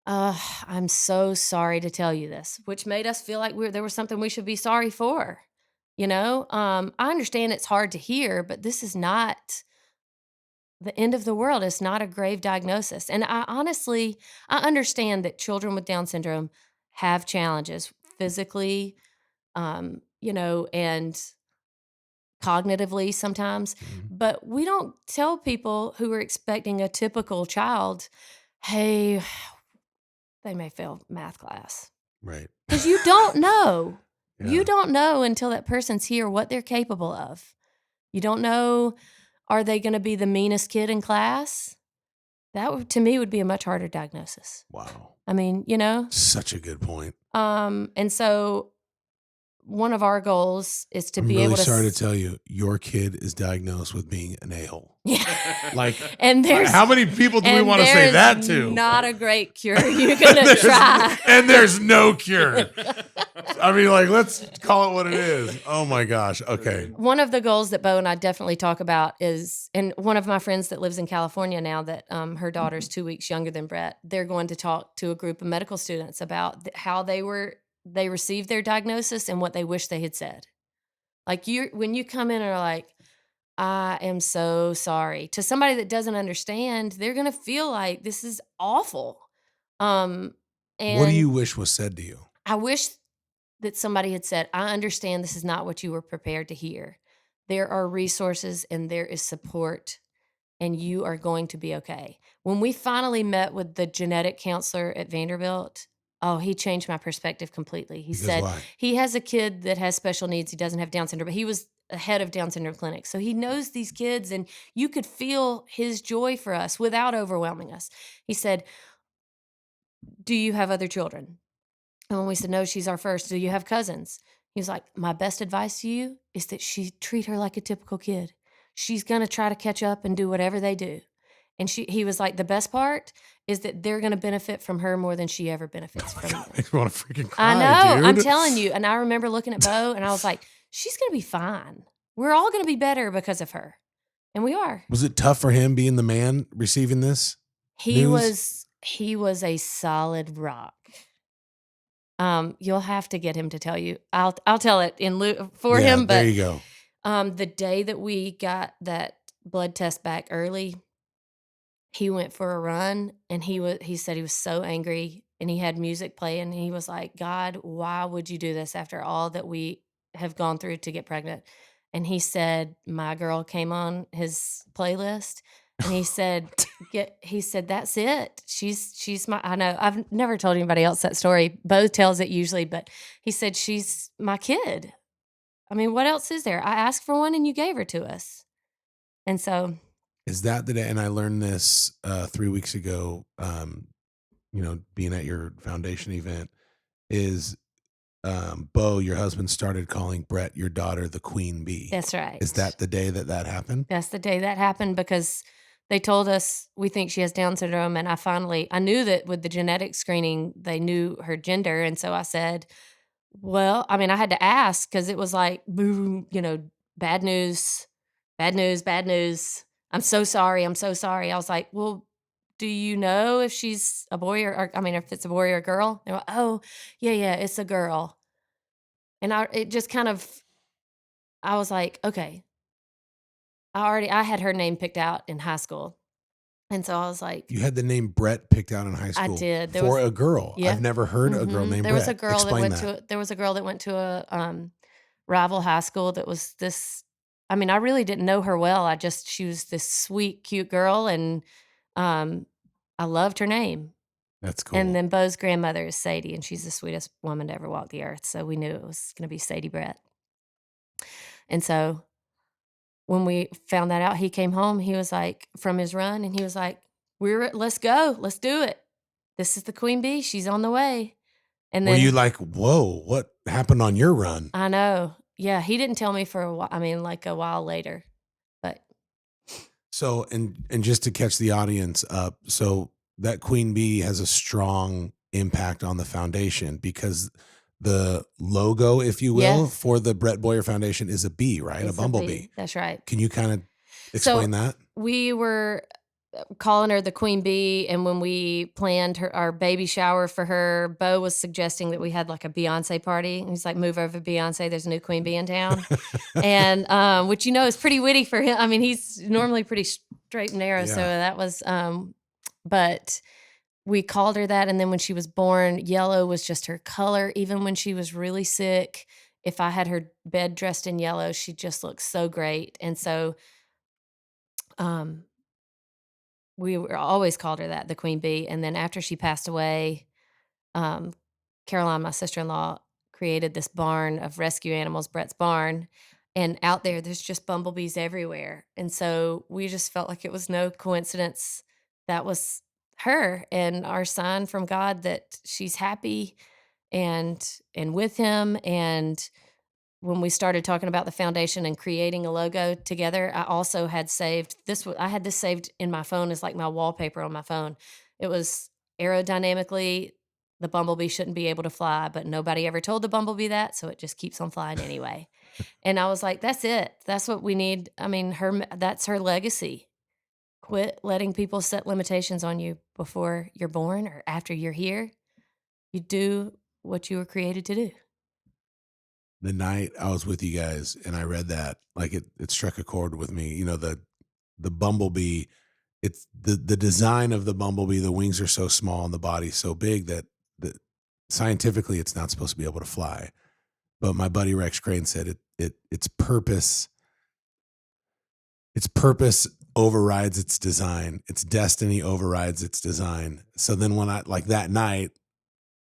I'm so sorry to tell you this, which made us feel like there was something we should be sorry for. You know, I understand it's hard to hear, but this is not the end of the world. It's not a grave diagnosis. And I understand that children with Down syndrome have challenges physically, you know, and cognitively sometimes, but we don't tell people who are expecting a typical child, hey, they may fail math class. Right. Because you don't know. Yeah. You don't know until that person's here what they're capable of. You don't know, are they going to be the meanest kid in class? That to me would be a much harder diagnosis. Wow. I mean, you know? Such a good point. And so one of our goals is to I'm be really able to sorry to tell you, your kid is diagnosed with being an a-hole. Yeah. Like, and there's how many people do we want to say that to? Not a great cure. You're gonna try. And there's no cure. I mean, like, let's call it what it is. Oh my gosh. Okay. One of the goals that Bo and I definitely talk about is, and one of my friends that lives in California now that her daughter's 2 weeks younger than Brett, they're going to talk to a group of medical students about how they received their diagnosis and what they wish they had said. Like when you come in and are like, I am so sorry, to somebody that doesn't understand, they're going to feel like this is awful. And what do you wish was said to you? I wish that somebody had said, I understand this is not what you were prepared to hear. There are resources and there is support and you are going to be okay. When we finally met with the genetic counselor at Vanderbilt, oh, he changed my perspective completely. He said he has a kid that has special needs. He doesn't have Down syndrome, but he was a head of Down syndrome clinic. So he knows these kids and you could feel his joy for us without overwhelming us. He said, do you have other children? And when we said, no, she's our first, do you have cousins? He was like, my best advice to you is that treat her like a typical kid. She's going to try to catch up and do whatever they do. And he was like, the best part is that they're going to benefit from her more than she ever benefits from them. I want to freaking cry, I know, dude. I'm telling you. And I remember looking at Bo and I was like, she's going to be fine. We're all going to be better because of her. And we are. Was it tough for him being the man receiving this news? He was a solid rock. You'll have to get him to tell you. I'll tell it for him. But there you go. The day that we got that blood test back early, he went for a run and he said he was so angry and he had music playing and he was like, God, why would you do this after all that we have gone through to get pregnant? And he said, my girl came on his playlist. And he said, that's it. She's my, I know, I've never told anybody else that story. Bo tells it usually, but he said, she's my kid. I mean, what else is there? I asked for one and you gave her to us. And so. Is that the day? And I learned this 3 weeks ago, being at your foundation event, is Bo, your husband, started calling Brett, your daughter, the queen bee. That's right. Is that the day that happened? That's the day that happened because they told us we think she has Down syndrome. And I knew that with the genetic screening, they knew her gender. And so I said, well, I mean, I had to ask because it was like, boom, bad news, bad news, bad news. I'm so sorry. I'm so sorry. I was like, well, do you know if she's a boy or if it's a boy or a girl? They were, oh, yeah, it's a girl. And it just kind of, I was like, okay. I had her name picked out in high school. And so I was like. You had the name Brett picked out in high school? I did. For a girl. Yeah. I've never heard a girl named Brett. There was a girl that went to a rival high school that was this. I mean, I really didn't know her well. She was this sweet, cute girl. And I loved her name. That's cool. And then Bo's grandmother is Sadie, and she's the sweetest woman to ever walk the earth. So we knew it was going to be Sadie Brett. And so when we found that out, he came home. He was like, from his run, and he was like, let's go. Let's do it. This is the queen bee. She's on the way. And then. Were you like, whoa, what happened on your run? I know. Yeah, he didn't tell me for a while. I mean, like a while later. But. So, and just to catch the audience up, so that queen bee has a strong impact on the foundation because the logo, if you will, Yes, for the Brett Boyer Foundation is a bee, right? A it's a bumblebee. bee. That's right. Can you kind of So explain that? we were calling her the queen bee, and when we planned our baby shower for her, Bo was suggesting that we had like a Beyonce party. And he's like, "Move over, Beyonce. There's a new queen bee in town," and which is pretty witty for him. I mean, he's normally pretty straight and narrow, so Yeah. that was. But we called her that, and then when she was born, yellow was just her color. Even when she was really sick, if I had her bed dressed in yellow, she just looked so great. And so, um, we were always called her that, the queen bee. And then after she passed away, um, Caroline, my sister-in-law, created this barn of rescue animals, Brett's Barn, and out there's just bumblebees everywhere. And so we just felt like it was no coincidence that was her and our sign from God that she's happy and with him. And when we started talking about the foundation and creating a logo together, I also had saved this. I had this saved in my phone as like my wallpaper on my phone. It was aerodynamically, the bumblebee shouldn't be able to fly, but nobody ever told the bumblebee that, so it just keeps on flying anyway. And I was like, that's it. That's what we need. I mean, that's her legacy. Quit letting people set limitations on you before you're born or after you're here. You do what you were created to do. The night I was with you guys and I read that, like it struck a chord with me. You know, the bumblebee, it's the design of the bumblebee, the wings are so small and the body's so big that the scientifically it's not supposed to be able to fly. But my buddy Rex Crane said its purpose overrides its design. Its destiny overrides its design. So then when I like that night,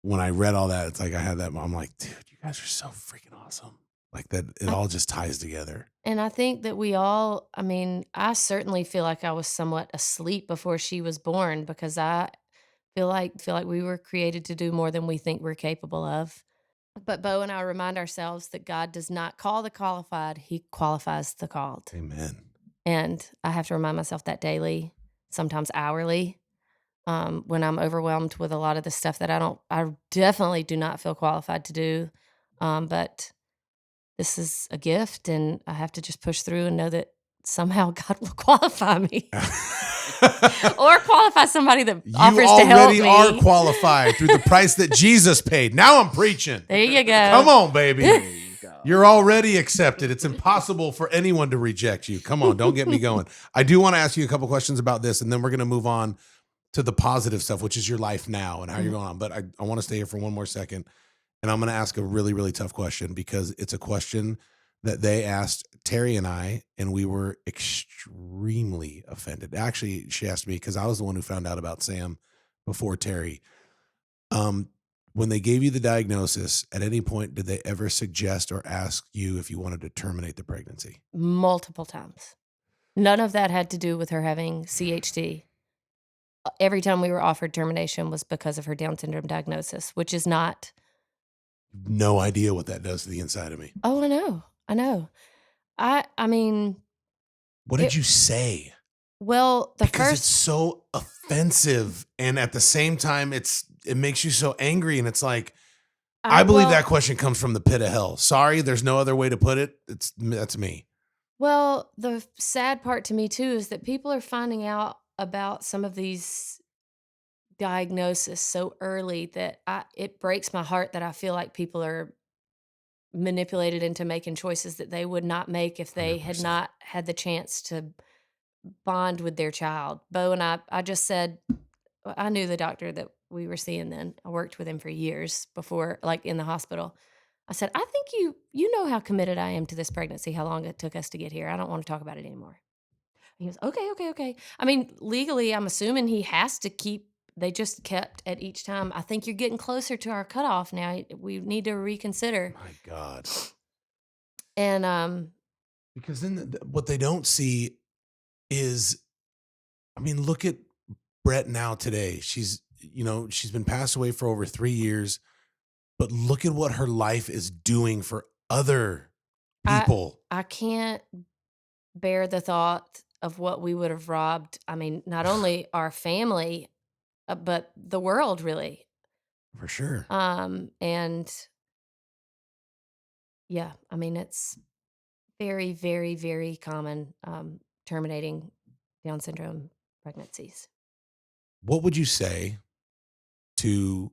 when I read all that, it's like I had that. I'm like, dude, you guys are so freaking awesome. Like that, it all just ties together. And I think that we all, I mean, I certainly feel like I was somewhat asleep before she was born because I feel like we were created to do more than we think we're capable of. But Bo and I remind ourselves that God does not call the qualified, he qualifies the called. Amen. And I have to remind myself that daily, sometimes hourly, when I'm overwhelmed with a lot of the stuff that I definitely do not feel qualified to do. But this is a gift, and I have to just push through and know that somehow God will qualify me or qualify somebody that You offers to help already me. are qualified through the price that Jesus paid. Now I'm preaching. There you go. Come on, baby. You're already accepted. It's impossible for anyone to reject you. Come on, don't get me going. I do want to ask you a couple questions about this, and then we're going to move on to the positive stuff, which is your life now and how you're going on. But I want to stay here for one more second. And I'm going to ask a really, really tough question because it's a question that they asked Terry and I, and we were extremely offended. Actually, she asked me because I was the one who found out about Sam before Terry. When they gave you the diagnosis, at any point, did they ever suggest or ask you if you wanted to terminate the pregnancy? Multiple times. None of that had to do with her having CHD. Every time we were offered termination was because of her Down syndrome diagnosis, which is not. No idea what that does to the inside of me. Oh, I know. I know. I mean, What did you say? well, Because it's so offensive, and at the same time, it makes you so angry, and it's like I believe that question comes from the pit of hell. Sorry, there's no other way to put it. That's me. Well, the sad part to me too is that people are finding out about some of these diagnoses so early that it breaks my heart that I feel like people are manipulated into making choices that they would not make if they had 100%. not had the chance to bond with their child. Bo and I just said, I knew the doctor that we were seeing then. I worked with him for years before, like in the hospital. I said, I think you know how committed I am to this pregnancy, how long it took us to get here. I don't want to talk about it anymore. He goes, okay, okay, okay. I mean, legally, I'm assuming he has to keep. They just kept at each time. I think you're getting closer to our cutoff now. We need to reconsider. My God. And Because then what they don't see is, I mean, look at Brett now today. She's been passed away for over 3 years, but look at what her life is doing for other I people. I can't bear the thought of what we would have robbed, I mean, not only our family, but the world really. For sure. And yeah, I mean, it's very, very, very common, terminating Down syndrome pregnancies. What would you say to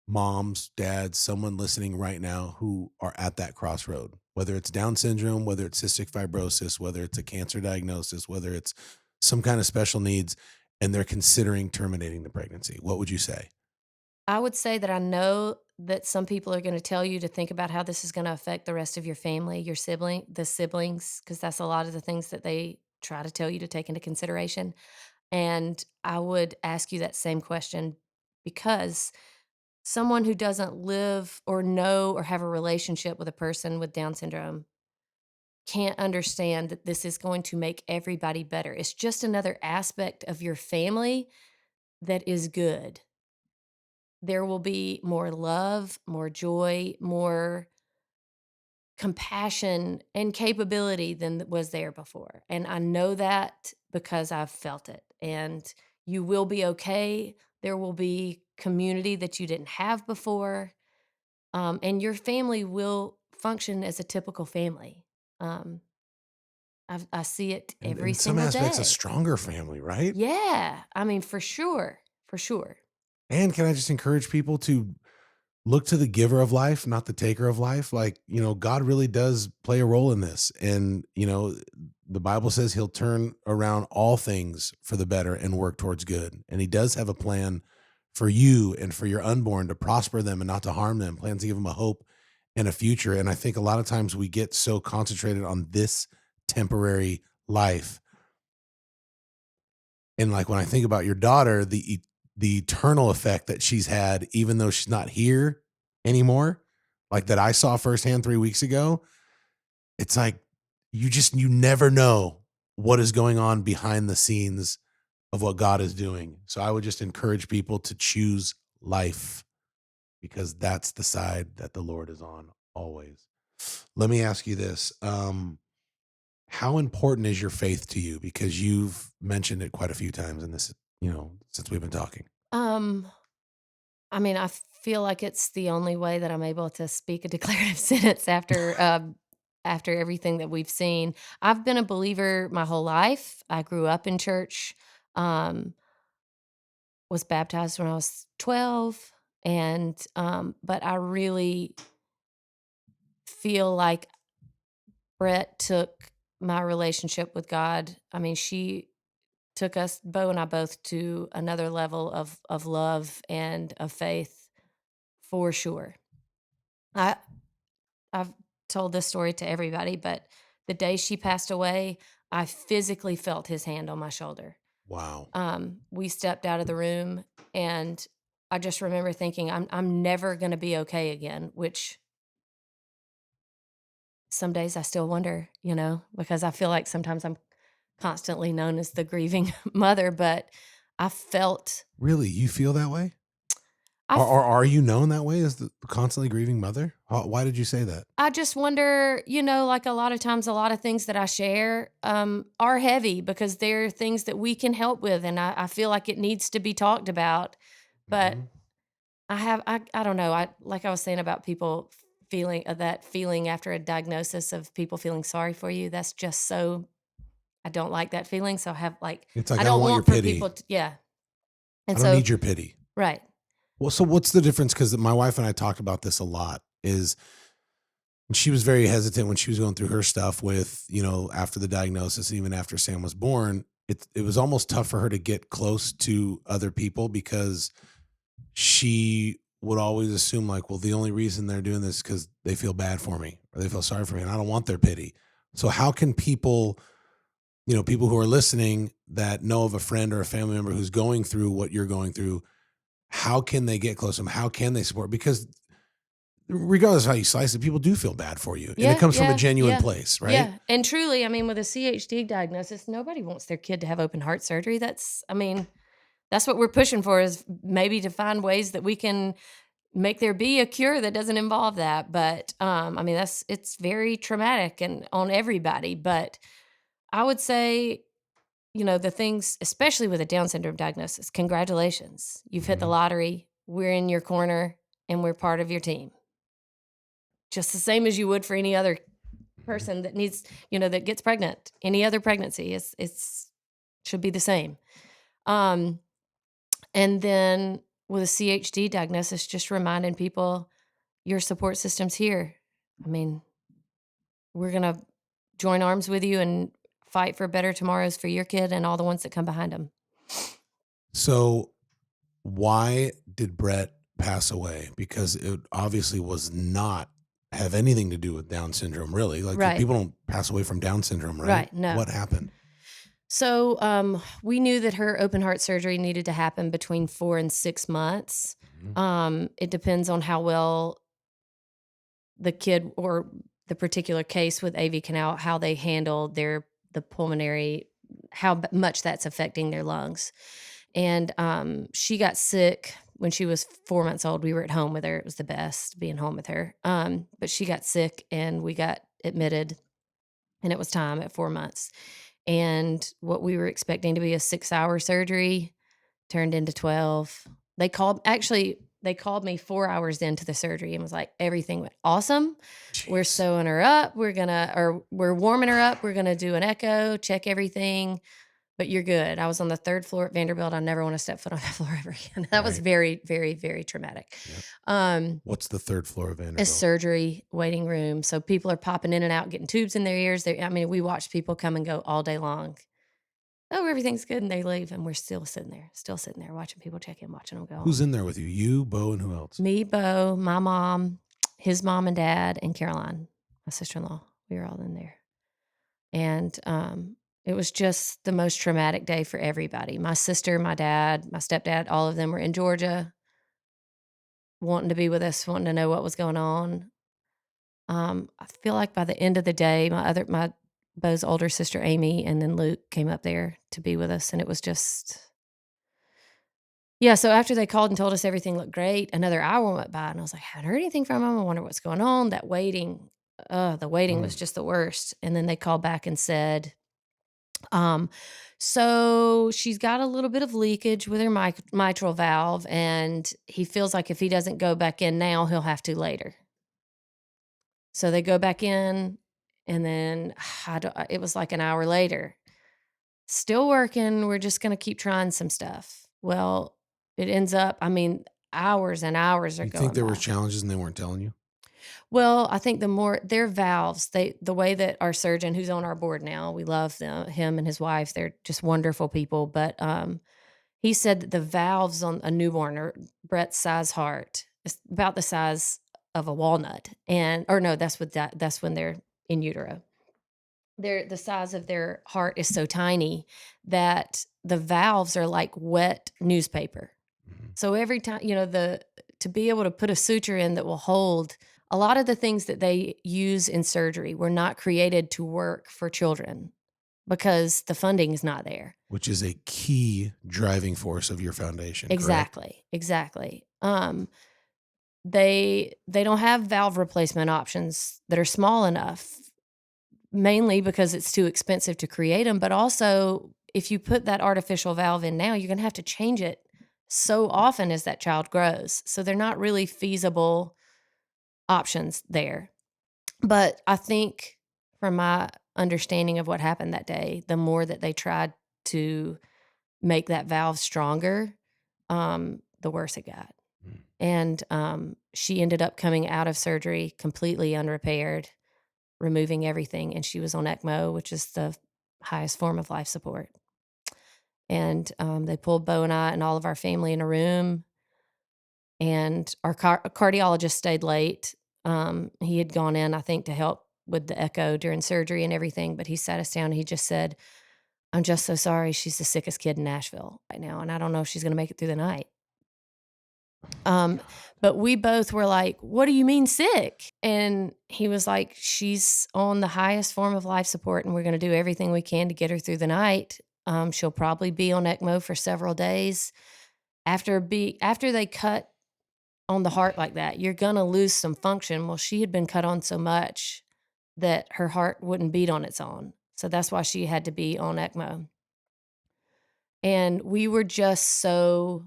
moms, dads, someone listening right now who are at that crossroad, whether it's Down syndrome, whether it's cystic fibrosis, whether it's a cancer diagnosis, whether it's some kind of special needs, and they're considering terminating the pregnancy? What would you say? I would say that I know that some people are gonna tell you to think about how this is gonna affect the rest of your family, the siblings, because that's a lot of the things that they try to tell you to take into consideration. And I would ask you that same question because someone who doesn't live or know or have a relationship with a person with Down syndrome can't understand that this is going to make everybody better. It's just another aspect of your family that is good. There will be more love, more joy, more compassion and capability than was there before. And I know that because I've felt it. And you will be okay. There will be community that you didn't have before. And your family will function as a typical family. Um, I see it And every in some single aspects, a day. stronger family, right? Yeah. I mean, for sure. For sure. And can I just encourage people to look to the giver of life, not the taker of life? Like, God really does play a role in this. And, the Bible says he'll turn around all things for the better and work towards good. And he does have a plan for you and for your unborn to prosper them and not to harm them, plans to give them a hope and a future. And I think a lot of times we get so concentrated on this temporary life. And like when I think about your daughter, the eternal effect that she's had, even though she's not here anymore, like that I saw firsthand 3 weeks ago, it's like you never know what is going on behind the scenes of what God is doing. So I would just encourage people to choose life because that's the side that the Lord is on always. Let me ask you this. How important is your faith to you? Because you've mentioned it quite a few times in this, since we've been talking. Um, I mean, I feel like it's the only way that I'm able to speak a declarative sentence after everything that we've seen. I've been a believer my whole life. I grew up in church, um, was baptized when I was 12, and but I really feel like Brett took my relationship with God. I mean, she took us, Bo and I both, to another level of love and of faith for sure. I I've told this story to everybody, but the day she passed away, I physically felt his hand on my shoulder. Wow. We stepped out of the room, and I just remember thinking, I'm never gonna be okay again, which some days I still wonder, because I feel like sometimes I'm constantly known as the grieving mother, but I felt Really? You feel that way? I Or are you known that way as the constantly grieving mother? Why did you say that? I just wonder, like a lot of times, a lot of things that I share are heavy because they're things that we can help with. And I feel like it needs to be talked about. But Mhm. I don't know. Like I was saying about people feeling that feeling after a diagnosis of people feeling sorry for you. That's just so, I don't like that feeling. So I have like, It's like, I I don't don't want your want for pity. people to, yeah. And I don't so, need your pity. right. Well, so what's the difference? Because my wife and I talked about this a lot. Is she was very hesitant when she was going through her stuff with, after the diagnosis, even after Sam was born. It was almost tough for her to get close to other people because she would always assume like, well, the only reason they're doing this is because they feel bad for me or they feel sorry for me, and I don't want their pity. So how can people, people who are listening that know of a friend or a family member who's going through what you're going through, how can they get close to them? How can they support? Because regardless of how you slice it, people do feel bad for you, and it Yeah, comes from a yeah, genuine yeah, place, right? yeah, and truly, I mean, with a CHD diagnosis, nobody wants their kid to have open heart surgery. I mean, that's what we're pushing for is maybe to find ways that we can make there be a cure that doesn't involve that. But I mean, it's very traumatic and on everybody. But I would say the things, especially with a Down syndrome diagnosis, congratulations. You've hit the Mhm. lottery. We're in your corner and we're part of your team. Just the same as you would for any other Mhm. person that needs, that gets pregnant. Any other pregnancy, it's should be the same. Um, and then with a CHD diagnosis, just reminding people your support system's here. I mean, we're gonna join arms with you and fight for better tomorrows for your kid and all the ones that come behind them. So, why did Brett pass away? Because it obviously was not have anything to do with Down syndrome, really. Like Right, people don't pass away from Down syndrome, right? right. No. What happened? So we knew that her open heart surgery needed to happen between 4 and 6 months. Mhm. It depends on how well the kid or the particular case with AV canal, how they handle the pulmonary, much that's affecting their lungs. And she got sick when she was 4 months old. We were at home with her. It was the best being home with her. But she got sick and we got admitted, and it was time at 4 months. And what we were expecting to be a 6-hour surgery turned into 12. They called me 4 hours into the surgery and was like, "Everything went awesome. We're Jeez. sewing her up. We're warming her up. We're gonna do an echo, check everything, but you're good." I was on the 3rd floor at Vanderbilt. I never want to step foot on that floor ever again. That was Right. very, very, very traumatic. Yep. Um, What's the 3rd floor of a Vanderbilt? surgery waiting room. So people are popping in and out, getting tubes in their ears. I mean, we watch people come and go all day long. "Oh, everything's good," and they leave, and we're still sitting there watching people check in, watching them go Who's home. in there with you? You, Bo, and who else? Me, Bo, my mom, his mom and dad, and Caroline, my sister-in-law. We were all in there. And, it was just the most traumatic day for everybody. My sister, my dad, my stepdad, all of them were in Georgia wanting to be with us, wanting to know what was going on. I feel like by the end of the day, my Bo's older sister, Amy, and then Luke came up there to be with us, and it was just. Yeah, so after they called and told us everything looked great, another hour went by, and I was like, "Haven't heard anything from them. I wonder what's going on." The waiting was Mm. just the worst. And then they called back and said, um, "So she's got a little bit of leakage with her mitral valve, and he feels like if he doesn't go back in now, he'll have to later." So they go back in, and then it was like an hour later. Still working, we're just gonna keep trying some stuff. Well, it ends up, I mean, hours and hours are You think going there were by. challenges and they weren't telling you? Well, I think the more their valves, the way that our surgeon who's on our board now, we love him and his wife, they're just wonderful people, but, he said that the valves on a newborn or Brett's size heart is about the size of a walnut, and or no, that's when they're in utero. The size of their heart is so tiny that the valves are like wet newspaper. Mhm. So every time, to be able to put a suture in that will hold a lot of the things that they use in surgery were not created to work for children because the funding is not there. Which is a key driving force of your foundation, correct? Exactly. Exactly. They don't have valve replacement options that are small enough, mainly because it's too expensive to create them, but also if you put that artificial valve in now, you're gonna have to change it so often as that child grows. So they're not really feasible options there. But I think from my understanding of what happened that day, the more that they tried to make that valve stronger, the worse it got. Mm. And she ended up coming out of surgery completely unrepaired, removing everything, and she was on ECMO, which is the highest form of life support. And they pulled Bo and I and all of our family in a room, and our cardiologist stayed late. He had gone in, I think, to help with the echo during surgery and everything, but he sat us down and he just said, "I'm just so sorry. She's the sickest kid in Nashville right now, and I don't know if she's going to make it through the night." Um, but we both were like, "What do you mean sick?" And he was like, "She's on the highest form of life support, and we're going to do everything we can to get her through the night. She'll probably be on ECMO for several days. After they cut on the heart like that, you're gonna lose some function." Well, she had been cut on so much that her heart wouldn't beat on its own. So that's why she had to be on ECMO. And we were just so,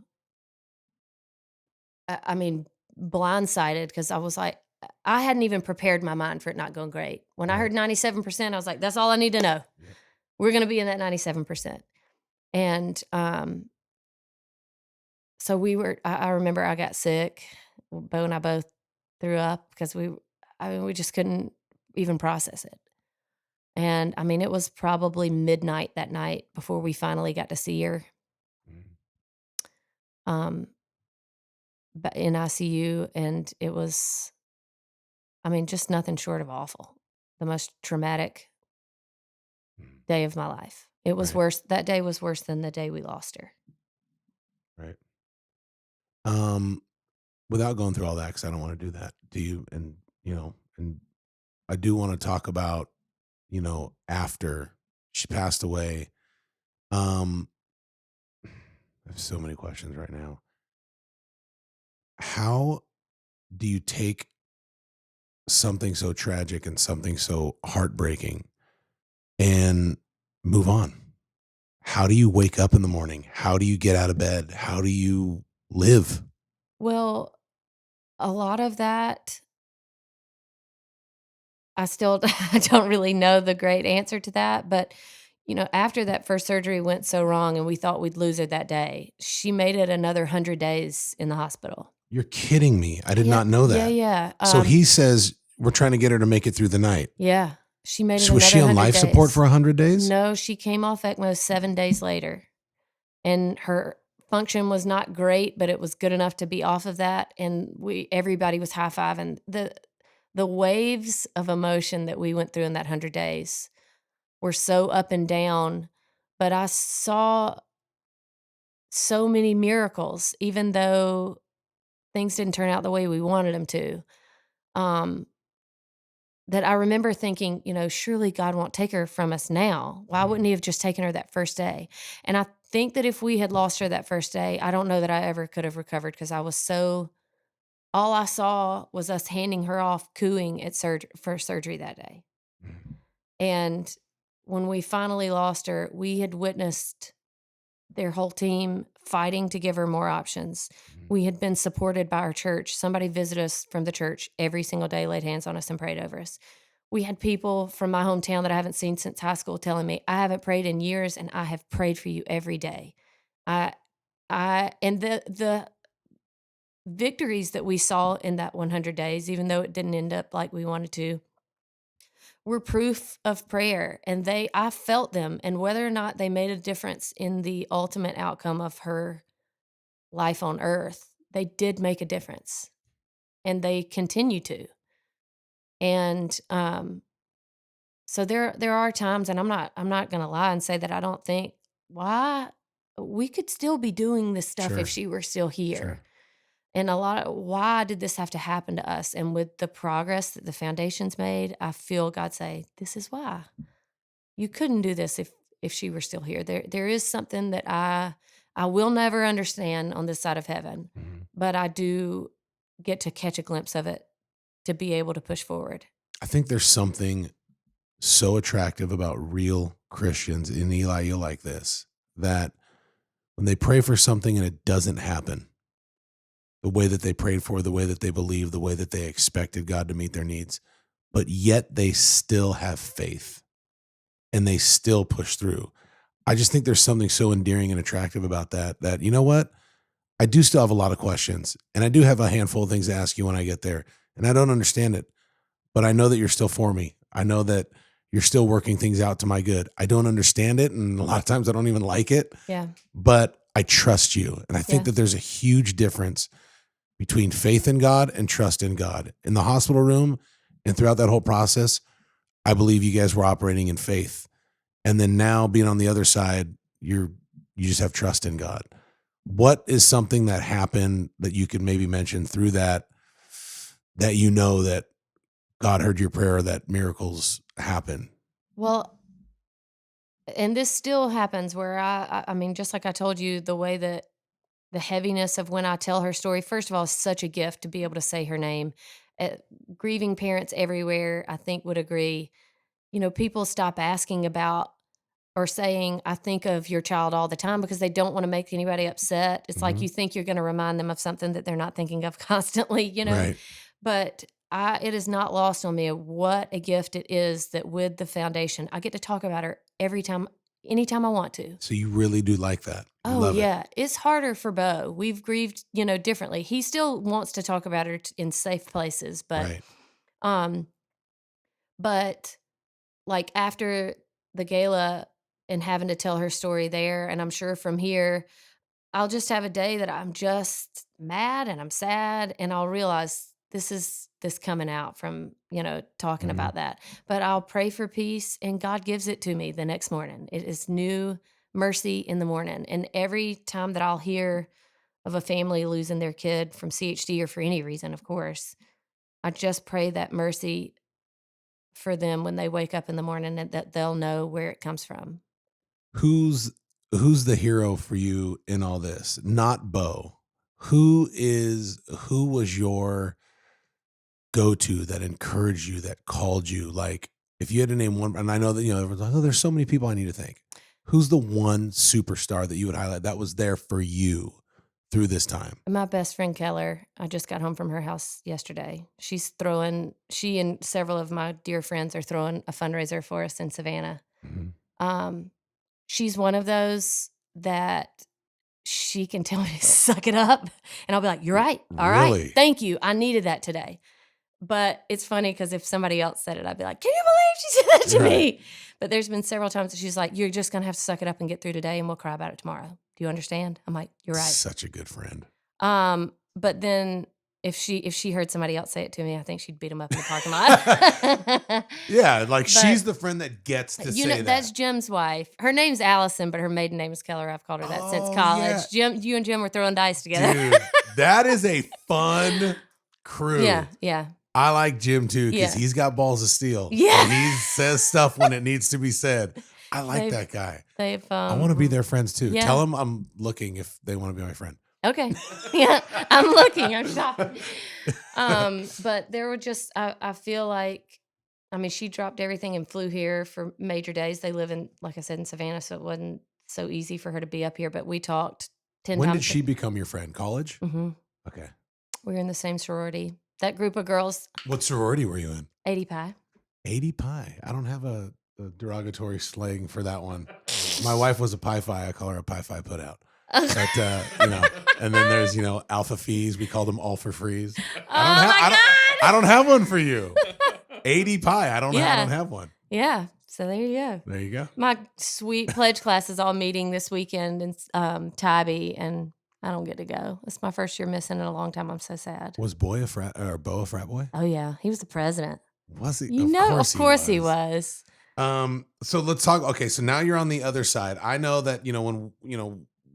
I mean, blindsided because I was like, I hadn't even prepared my mind for it not going great. When I Right. heard 97%, I was like, that's all I need to know. Yep. We're going to be in that 97%. And so I remember I got sick. Bo and I both threw up because I mean, we just couldn't even process it. And I mean, it was probably midnight that night before we finally got to see her. Mhm. Um, but in ICU, and it was, I mean, just nothing short of awful. The most traumatic Mhm. day of my life. It was Right. worse. That day was worse than the day we lost her. Right. Um, without going through all that, because I don't want to do that. Do you? And and I do want to talk about, after she passed away. Um, I have so many questions right now. How do you take something so tragic and something so heartbreaking and move on? How do you wake up in the morning? How do you get out of bed? How do you live? Well, a lot of that, I still I don't really know the great answer to that, but, after that first surgery went so wrong and we thought we'd lose her that day, she made it another 100 days in the hospital. You're kidding me. I did Yeah, not know yeah, that. yeah, So he says we're trying to get her to make it through the night. yeah, she made it So was another she on 100 life support days. for 100 days? No, she came off ECMO 7 days later, and her function was not great, but it was good enough to be off of that, and everybody was high-fiving. The waves of emotion that we went through in that 100 days were so up and down, but I saw so many miracles even though things didn't turn out the way we wanted them to, um, that I remember thinking, "Surely God won't take her from us now. Why wouldn't Mhm. he have just taken her that first day?" And I think that if we had lost her that first day, I don't know that I ever could have recovered because I was so all I saw was us handing her off cooing at for surgery that day. Mhm. And when we finally lost her, we had witnessed their whole team fighting to give her more options. Mhm. We had been supported by our church. Somebody visited us from the church every single day, laid hands on us, and prayed over us. We had people from my hometown that I haven't seen since high school telling me, "I haven't prayed in years, and I have prayed for you every day." I, and the victories that we saw in that 100 days, even though it didn't end up like we wanted to, were proof of prayer, and I felt them, and whether or not they made a difference in the ultimate outcome of her life on earth, they did make a difference, and they continue to. And so there are times, and I'm not going to lie and say that I don't think, why we could still be doing this stuff if Sure. she were still Sure. here. And a lot of, why did this have to happen to us? And with the progress that the foundation's made, I feel God say, this is why. You couldn't do this if she were still here. There is something that I will never understand on this side of heaven, Mhm. but I do get to catch a glimpse of it to be able to push forward. I think there's something so attractive about real Christians in Eli like this, that when they pray for something and it doesn't happen the way that they prayed for, the way that they believed, the way that they expected God to meet their needs, but yet they still have faith and they still push through. I just think there's something so endearing and attractive about that, that, you know what? I do still have a lot of questions, and I do have a handful of things to ask you when I get there, and I don't understand it, but I know that you're still for me. I know that you're still working things out to my good. I don't understand it, and a lot of times I don't even like it, Yeah. but I trust you. And I think Yeah. that there's a huge difference between faith in God and trust in God. In the hospital room and throughout that whole process, I believe you guys were operating in faith. And then now being on the other side, you just have trust in God. What is something that happened that you could maybe mention through that, that that God heard your prayer, that miracles happen? Well, and this still happens where I mean, just like I told you, the way that the heaviness of when I tell her story, first of all, is such a gift to be able to say her name. Uh, Grieving parents everywhere, I think, would agree. People stop asking about or saying, "I think of your child all the time," because they don't wanna make anybody upset. It's like Mhm. you think you're gonna remind them of something that they're not thinking of constantly, you know? Right. But it is not lost on me what a gift it is that with the foundation, I get to talk about her every time anytime I want to. So you really do like that. You Oh, love it. yeah. It's harder for Bo. We've grieved, differently. He still wants to talk about her in safe places, Right. um, but like after the gala and having to tell her story there, and I'm sure from here, I'll just have a day that I'm just mad and I'm sad, and I'll realize this is this coming out from, talking Mhm. about that. But I'll pray for peace, and God gives it to me the next morning. It is new mercy in the morning. And every time that I'll hear of a family losing their kid from CHD or for any reason, of course, I just pray that mercy for them when they wake up in the morning and that they'll know where it comes from. Who's who's the hero for you in all this? Not Bo. Who was your go-to that encouraged you, that called you? Like, if you had to name one, and I know that, everyone's like, "Oh, there's so many people I need to thank." Who's the one superstar that you would highlight that was there for you through this time? My best friend Keller, I just got home from her house yesterday. She and several of my dear friends are throwing a fundraiser for us in Savannah. Mhm. Um, she's one of those that she can tell me to suck it up, and I'll be like, "You're right. All right. Really? Thank you. I needed that today." But it's funny because if somebody else said it, I'd be like, "Can you believe she said that to Right. me?" But there's been several times that she's like, "You're just gonna have to suck it up and get through today, and we'll cry about it tomorrow. Do you understand?" I'm like, "You're right." Such a good friend. But then if she heard somebody else say it to me, I think she'd beat them up in the parking lot. Yeah, like But she's the friend that gets to say that's that. Jim's wife. Her name's Allison, but her maiden name is Keller. I've called her that since Oh, yeah. college. Jim, you and Jim were throwing dice together. Dude, that is a fun Yeah, crew. yeah, I like Jim too because yeah, he's got balls of steel and yeah. he says stuff when it needs to be said. I like they've that guy. they've I want to be their friends too. Tell yeah. them I'm looking if they want to be my friend. Okay. Yeah, I'm looking. I'm shopping. But there were just I feel like I mean, she dropped everything and flew here for major days. They live in, like I said, in Savannah, so it wasn't so easy for her to be up here. But we talked 10 When did times. she become your friend? College? Mm-hmm. Okay. We were in the same sorority. That group of girls, What sorority were you in? 80 Pi. 80 Pi. I don't have a derogatory slang for that one. My wife was a Pi Phi. I call her a Pi Phi put out. But and then there's alpha fees. We call them all for frees. Oh my I God. don't have one for you. 80 Pi. I don't Yeah. have one. Yeah. So there you go. There you go. My sweet pledge class is all meeting this weekend in Tybee, and I don't get to go. It's my first year missing in a long time. I'm so sad. Was Boy a frat or Bo a frat boy? Oh yeah, he was the president. Was he? Of course he was. So let's talk. Okay, so now you're on the other side. I know that when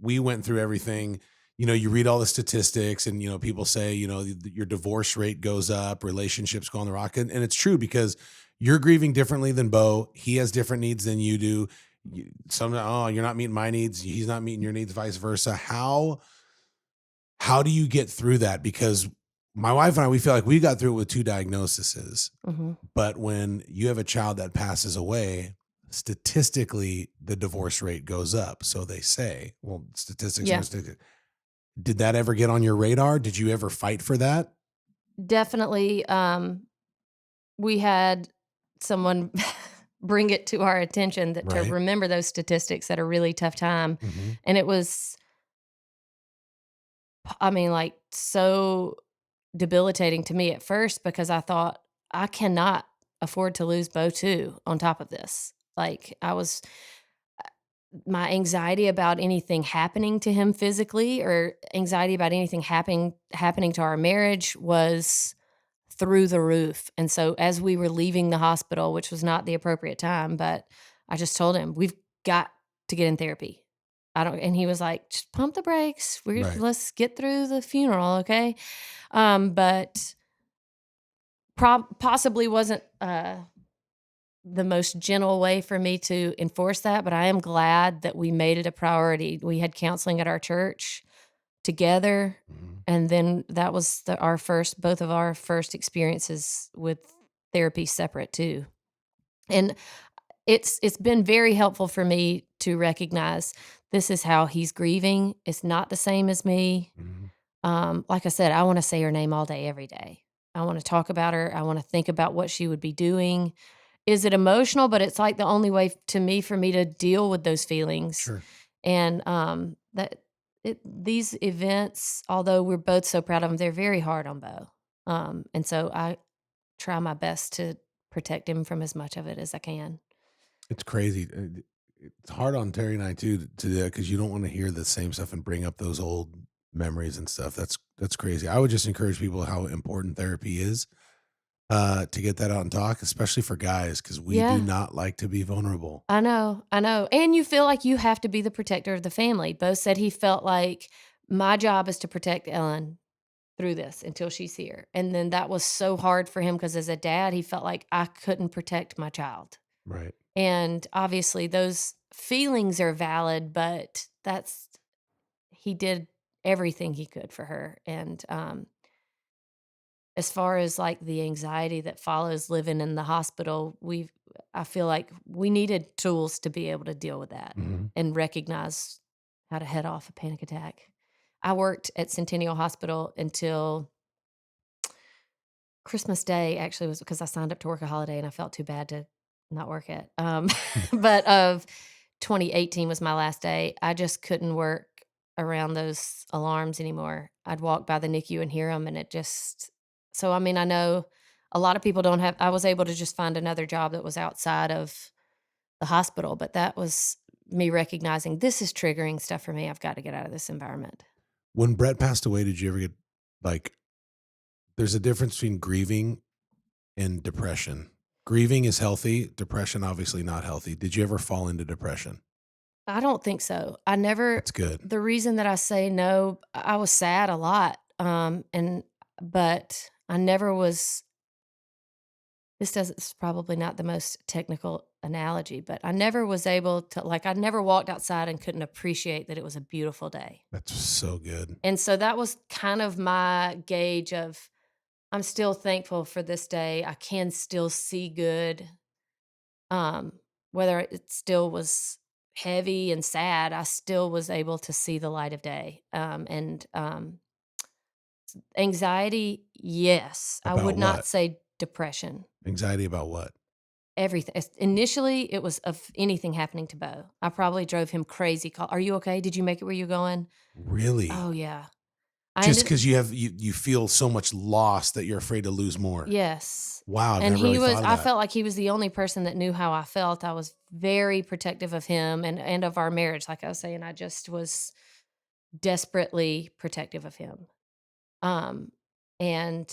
we went through everything. You read all the statistics, and people say your divorce rate goes up, relationships go on the rock, and it's true because you're grieving differently than Bo. He has different needs than you do. You're not meeting my needs. He's not meeting your needs, vice versa. How do you get through that? Because my wife and I, we feel like we got through it with 2 diagnoses. Hmm. But when you have a child that passes away, statistically, the divorce rate goes up. So they say, well, statistics Yeah, are statistics. Did that ever get on your radar? Did you ever fight for that? definitely. We had someone bring it to our attention that to Right. remember those statistics at a really tough time, Mm-hmm. and it was, I mean, like so debilitating to me at first because I thought I cannot afford to lose Bo too on top of this. Like I was my anxiety about anything happening to him physically or anxiety about anything happening to our marriage was through the roof. And so as we were leaving the hospital, which was not the appropriate time, but I just told him, "We've got to get in therapy." I don't and he was like, "Just pump the brakes. Right. Let's get through the funeral, okay?" But possibly wasn't the most gentle way for me to enforce that, but I am glad that we made it a priority. We had counseling at our church together, Mhm. and then that was both of our first experiences with therapy separate too. And it's been very helpful for me to recognize this is how he's grieving. It's not the same as me. Mhm. Like I said, I wanna say her name all day, every day. I wanna talk about her. I wanna think about what she would be doing. Is it emotional? But it's like the only way to me for me to deal with those feelings. Sure. And that these events, although we're both so proud of them, they're very hard on Bo. And so I try my best to protect him from as much of it as I can. It's crazy. It's hard on Terry and I too to do that because you don't want to hear the same stuff and bring up those old memories and stuff. That's crazy. I would just encourage people how important therapy is to get that out and talk, especially for guys, because we do Yeah. not like to be vulnerable. I know, I know, and you feel like you have to be the protector of the family. Bo said he felt like, "My job is to protect Ellen through this until she's here," and then that was so hard for him because as a dad, he felt like, "I couldn't protect my child," Right. and obviously, those feelings are valid, but that's he did everything he could for her, and, as far as, like, the anxiety that follows living in the hospital, I feel like we needed tools to be able to deal with that Mhm. and recognize how to head off a panic attack. I worked at Centennial Hospital until Christmas Day, actually, was because I signed up to work a holiday and I felt too bad to not work it. But of 2018 was my last day. I just couldn't work around those alarms anymore. I'd walk by the NICU and hear them, and it just so, I mean, I know a lot of people don't have I was able to just find another job that was outside of the hospital, but that was me recognizing this is triggering stuff for me. I've got to get out of this environment. When Brett passed away, did you ever get like there's a difference between grieving and depression. Grieving is healthy, depression obviously not healthy. Did you ever fall into depression? I don't think so. I never That's good. the reason that I say no, I was sad a lot, and but I never was it's probably not the most technical analogy, but I never was able to like, I never walked outside and couldn't appreciate that it was a beautiful day. That's so good. And so that was kind of my gauge of, I'm still thankful for this day. I can still see good. Um, Whether it still was heavy and sad, I still was able to see the light of day. Anxiety, yes. I About would not what? say depression. Anxiety about what? Everything. Initially, it was of anything happening to Bo. I probably drove him crazy. Call, "Are you okay? Did you make it where you're going?" Really? Oh yeah. I Just ended. because you feel so much loss that you're afraid to lose more. Yes. Wow, I've And never really thought of I that. felt like he was the only person that knew how I felt. I was very protective of him and of our marriage. Like I was saying, I just was desperately protective of him. Um, and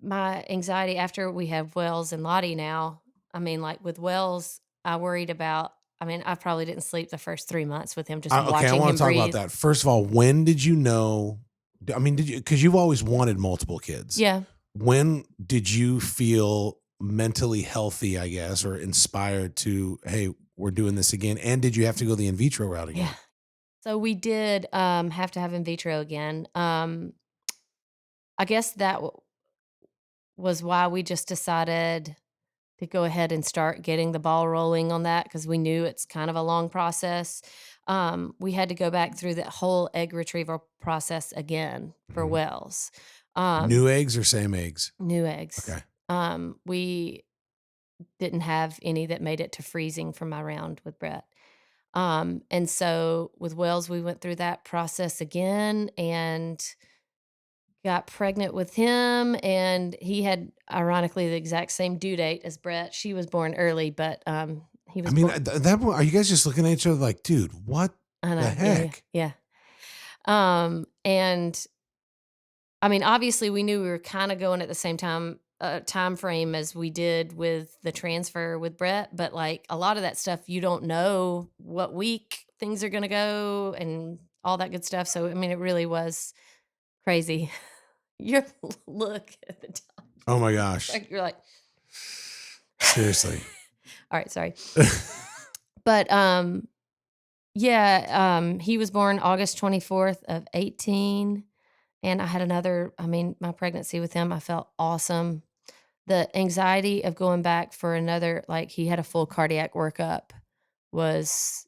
my anxiety after we have Wells and Lottie now, I mean, like with Wells, I mean, I probably didn't sleep the first 3 months with him, just Okay, I watching wanna him talk about breathe. that. First of all, when did you know I mean, did you? Because 'cause you've always wanted multiple kids. Yeah. When did you feel mentally healthy, I guess, or inspired to, "Hey, we're doing this again," and did you have to go the in vitro route Yeah. again? So we did have to have in vitro again. I guess that was why we just decided to go ahead and start getting the ball rolling on that because we knew it's kind of a long process. We had to go back through that whole egg retrieval process again for Mhm. Wells. Um, New eggs or same eggs? New eggs. Okay. We didn't have any that made it to freezing from my round with Brett. And so with Wells, we went through that process again and got pregnant with him. And he had, ironically, the exact same due date as Brett. She was born early, but he I was mean, born. that point, are you guys just looking at each other like, "Dude, what I the know. Yeah. Yeah. heck?" Yeah. And I mean, obviously, we knew we were kind of going at the same time frame as we did with the transfer with Brett, but like a lot of that stuff, you don't know what week things are going to go and all that good stuff. So, I mean, it really was crazy. Your look at the top, Oh my gosh. like you're like, Seriously. all right, sorry, but yeah, he was born August 24th of 18, and I had another. I mean, my pregnancy with him, I felt awesome. The anxiety of going back for another, like, he had a full cardiac workup was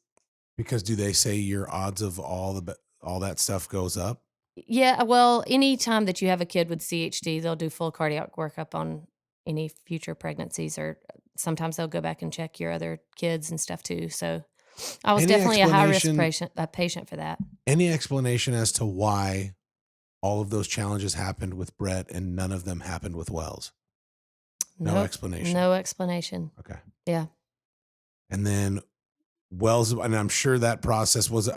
Because do they say your odds of all that stuff goes up? yeah, well, anytime that you have a kid with CHD, they'll do full cardiac workup on any future pregnancies, or sometimes they'll go back and check your other kids and stuff too, so I was Any definitely a high-risk explanation patient for that. any explanation as to why all of those challenges happened with Brett and none of them happened with Wells? No Nope, explanation. no explanation. Okay. Yeah. And then Wells, and I'm sure that process was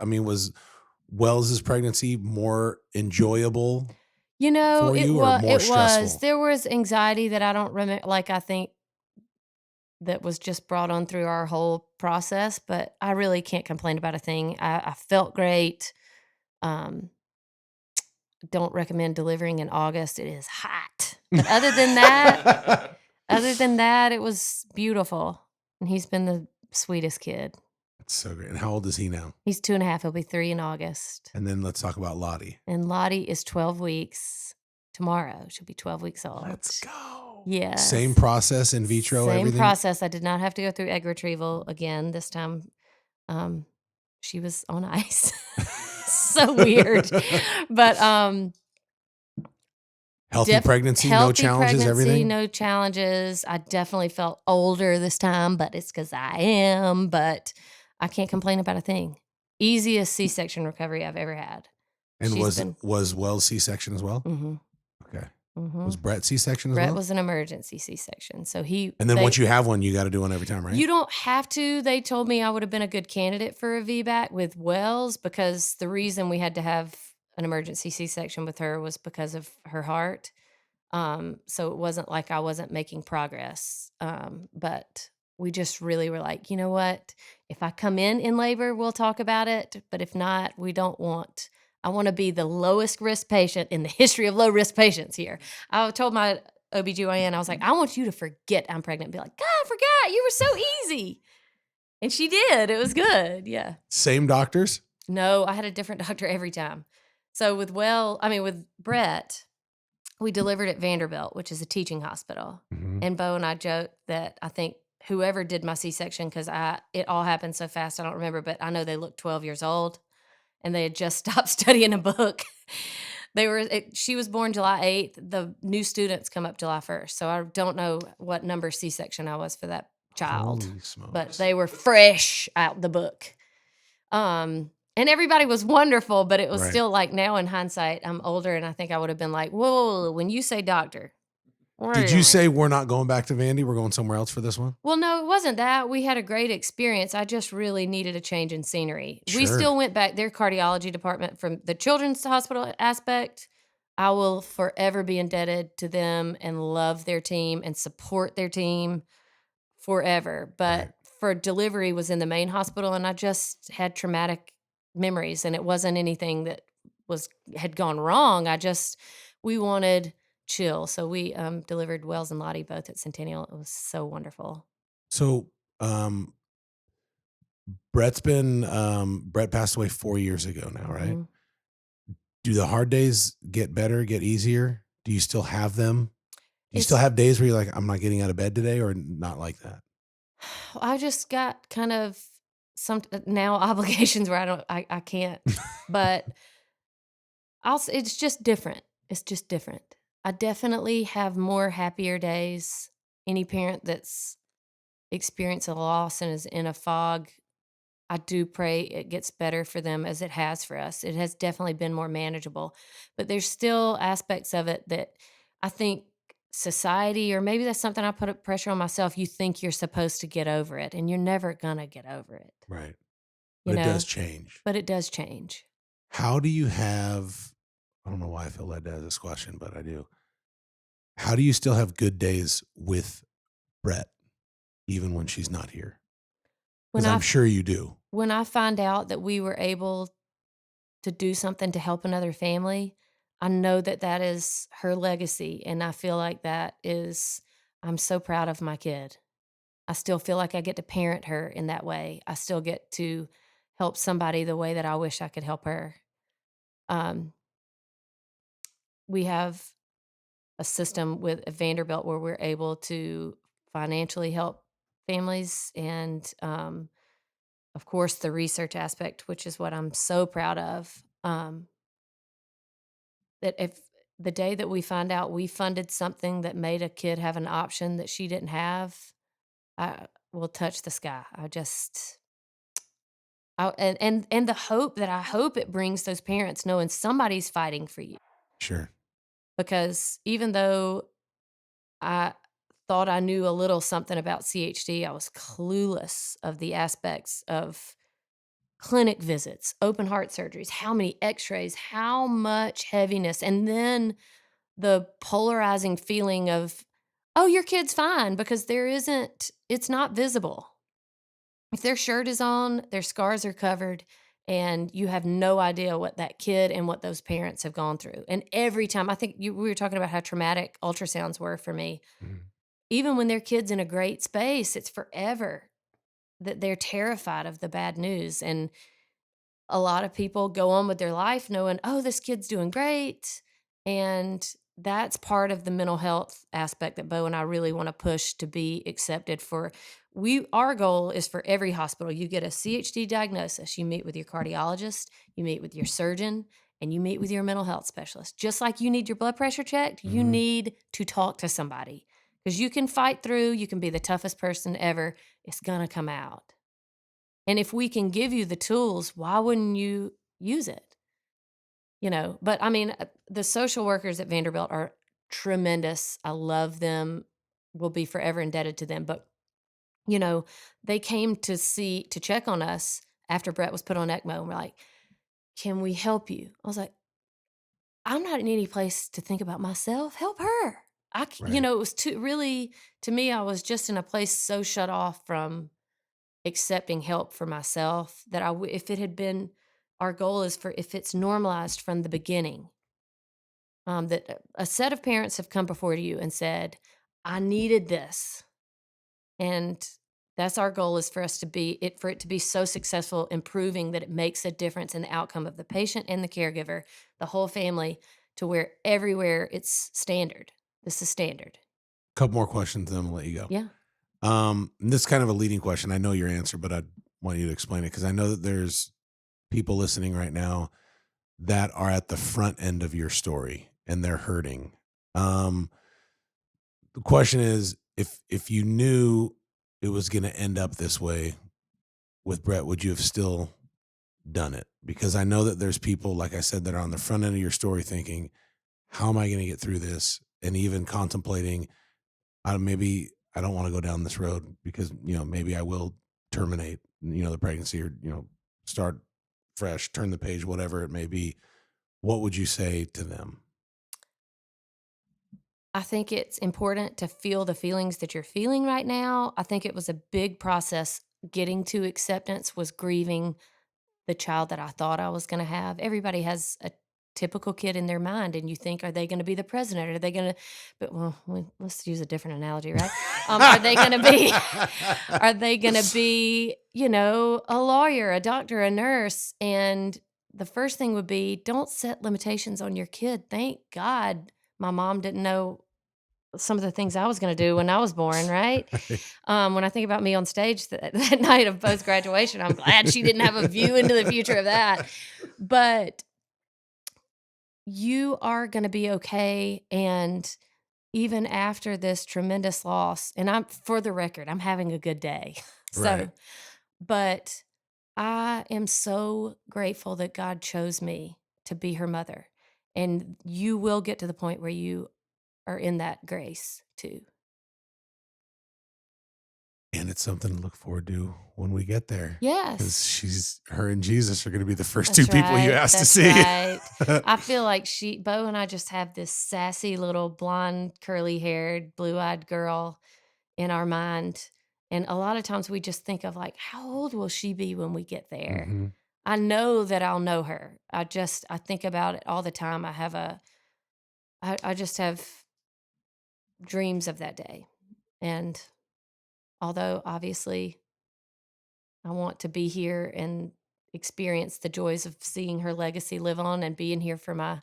Wells's pregnancy more enjoyable You know, for you or more it was. stressful? There was anxiety that I don't remember. Like, I think that was just brought on through our whole process, but I really can't complain about a thing. I felt great. Um, don't recommend delivering in August. It is hot. But other than that, it was beautiful. And he's been the sweetest kid. That's so great. And how old is he now? He's 2.5. He'll be 3 in August. And then let's talk about Lottie. And Lottie is 12 weeks. Tomorrow, she'll be 12 weeks old. Let's go. Yes. Same process, in vitro, Same everything? process. I did not have to go through egg retrieval again this time. She was on ice. So weird. But Healthy pregnancy, no healthy challenges, pregnancy, everything? no challenges. I definitely felt older this time, but it's because I am. But I can't complain about a thing. Easiest C-section recovery I've ever had. And She's was Wells C-section as well? Mm-hmm. Okay. Mm-hmm. Was Brett C-section as Brett well? was an emergency C-section. So And then once you have one, you got to do one every time, right? You don't have to. They told me I would have been a good candidate for a VBAC with Wells, because the reason we had to have an emergency C-section with her was because of her heart. So it wasn't like I wasn't making progress. But we just really were like, you know what? If I come in labor, we'll talk about it. But if not, I want to be the lowest risk patient in the history of low risk patients here. I told my OBGYN, I was like, I want you to forget I'm pregnant and be like, God, I forgot. You were so easy. And she did. It was good. Yeah. Same doctors? No, I had a different doctor every time. So with Brett, we delivered at Vanderbilt, which is a teaching hospital. Mhm. And Bo and I joked that I think whoever did my C-section, because it all happened so fast, I don't remember, but I know they looked 12 years old and they had just stopped studying a book. She was born July 8th. The new students come up July 1st. So I don't know what number C-section I was for that child. Holy smokes. But they were fresh out the book. And everybody was wonderful, but it was Right. still like, now in hindsight, I'm older and I think I would have been like, whoa, when you say doctor. Did you say we're not going back to Vandy? We're going somewhere else for this one? Well, no, it wasn't that. We had a great experience. I just really needed a change in scenery. We Sure. still went back. Their cardiology department, from the children's hospital aspect, I will forever be indebted to them and love their team and support their team forever. But Right. for delivery was in the main hospital, and I just had traumatic memories, and it wasn't anything that had gone wrong. We wanted chill. So we delivered Wells and Lottie both at Centennial. It was so wonderful. So, Brett passed away 4 years ago now, right? Mhm. Do the hard days get better, get easier? Do you still have them? Do you still It's have days where you're like, I'm not getting out of bed today, or not like that? I just got kind of some now obligations where I can't. But it's just different. It's just different. I definitely have more happier days. Any parent that's experienced a loss and is in a fog, I do pray it gets better for them, as it has for us. It has definitely been more manageable, but there's still aspects of it that I think society, or maybe that's something I put up pressure on myself. You think you're supposed to get over it, and you're never gonna get over it, Right. you But it know. does change. But it does change. How do you have, I don't know why I feel led to ask this question, but I do. How do you still have good days with Brett, even when she's not here? When Because I I'm sure you do. when I find out that we were able to do something to help another family, I know that that is her legacy, and I feel like I'm so proud of my kid. I still feel like I get to parent her in that way. I still get to help somebody the way that I wish I could help her. Um, we have a system with at Vanderbilt where we're able to financially help families and, of course, the research aspect, which is what I'm so proud of. That if the day that we find out we funded something that made a kid have an option that she didn't have, I will touch the sky. And the hope that I hope it brings those parents knowing somebody's fighting for you. Sure. Because even though I thought I knew a little something about CHD, I was clueless of the aspects of clinic visits, open heart surgeries, how many x-rays, how much heaviness, and then the polarizing feeling of, "Oh, your kid's fine," because it's not visible. If their shirt is on, their scars are covered, and you have no idea what that kid and what those parents have gone through. And every time I think we were talking about how traumatic ultrasounds were for me. Mhm. Even when their kid's in a great space, it's forever that they're terrified of the bad news. And a lot of people go on with their life knowing, "Oh, this kid's doing great." And that's part of the mental health aspect that Bo and I really want to push to be accepted for. Our goal is for every hospital, you get a CHD diagnosis, you meet with your cardiologist, you meet with your surgeon, and you meet with your mental health specialist. Just like you need your blood pressure checked, you Mhm. need to talk to somebody because you can fight through, you can be the toughest person ever. It's going to come out. And if we can give you the tools, why wouldn't you use it? But I mean, the social workers at Vanderbilt are tremendous. I love them. We'll be forever indebted to them. But, you know, they came to check on us after Brett was put on ECMO and we're like, "Can we help you?" I was like, "I'm not in any place to think about myself. Help her." Right. It was too really, to me, I was just in a place so shut off from accepting help for myself that if it had been, our goal is for, if it's normalized from the beginning, that a set of parents have come before you and said, "I needed this," and that's our goal, is for us to be it for it to be so successful in proving that it makes a difference in the outcome of the patient and the caregiver, the whole family, to where everywhere it's standard. This is standard. Couple more questions, then we'll let you go. Yeah. This is kind of a leading question. I know your answer, but I want you to explain it because I know that there's people listening right now that are at the front end of your story and they're hurting. Um, the question is, if you knew it was going to end up this way with Brett, would you have still done it? Because I know that there's people, like I said, that are on the front end of your story thinking, how am I going to get through this? And even contemplating, maybe I don't want to go down this road because, maybe I will terminate, the pregnancy or, start fresh, turn the page, whatever it may be. What would you say to them? I think it's important to feel the feelings that you're feeling right now. I think it was a big process getting to acceptance, was grieving the child that I thought I was gonna have. Everybody has a typical kid in their mind, and you think, "Are they gonna be the president? Are they gonna," but, well, let's use a different analogy, right? Are they gonna be are they gonna be, a lawyer, a doctor, a nurse? And the first thing would be, don't set limitations on your kid. Thank God my mom didn't know some of the things I was gonna do when I was born, right? Right. When I think about me on stage that night of post graduation, I'm glad she didn't have a view into the future of that. But you are gonna be okay, and even after this tremendous loss, and for the record, I'm having a good day. Right. So, but I am so grateful that God chose me to be her mother, and you will get to the point where you are in that grace too. And it's something to look forward to when we get there because Yes. her and Jesus are going to be the first two That's people you right, ask to that's see. right. I feel like Bo and I just have this sassy little blonde, curly-haired, blue-eyed girl in our mind, and a lot of times we just think of, like, "How old will she be when we get there?" Hmm. I know that I'll know her. I think about it all the time. I just have dreams of that day, and although obviously I want to be here and experience the joys of seeing her legacy live on and being here for my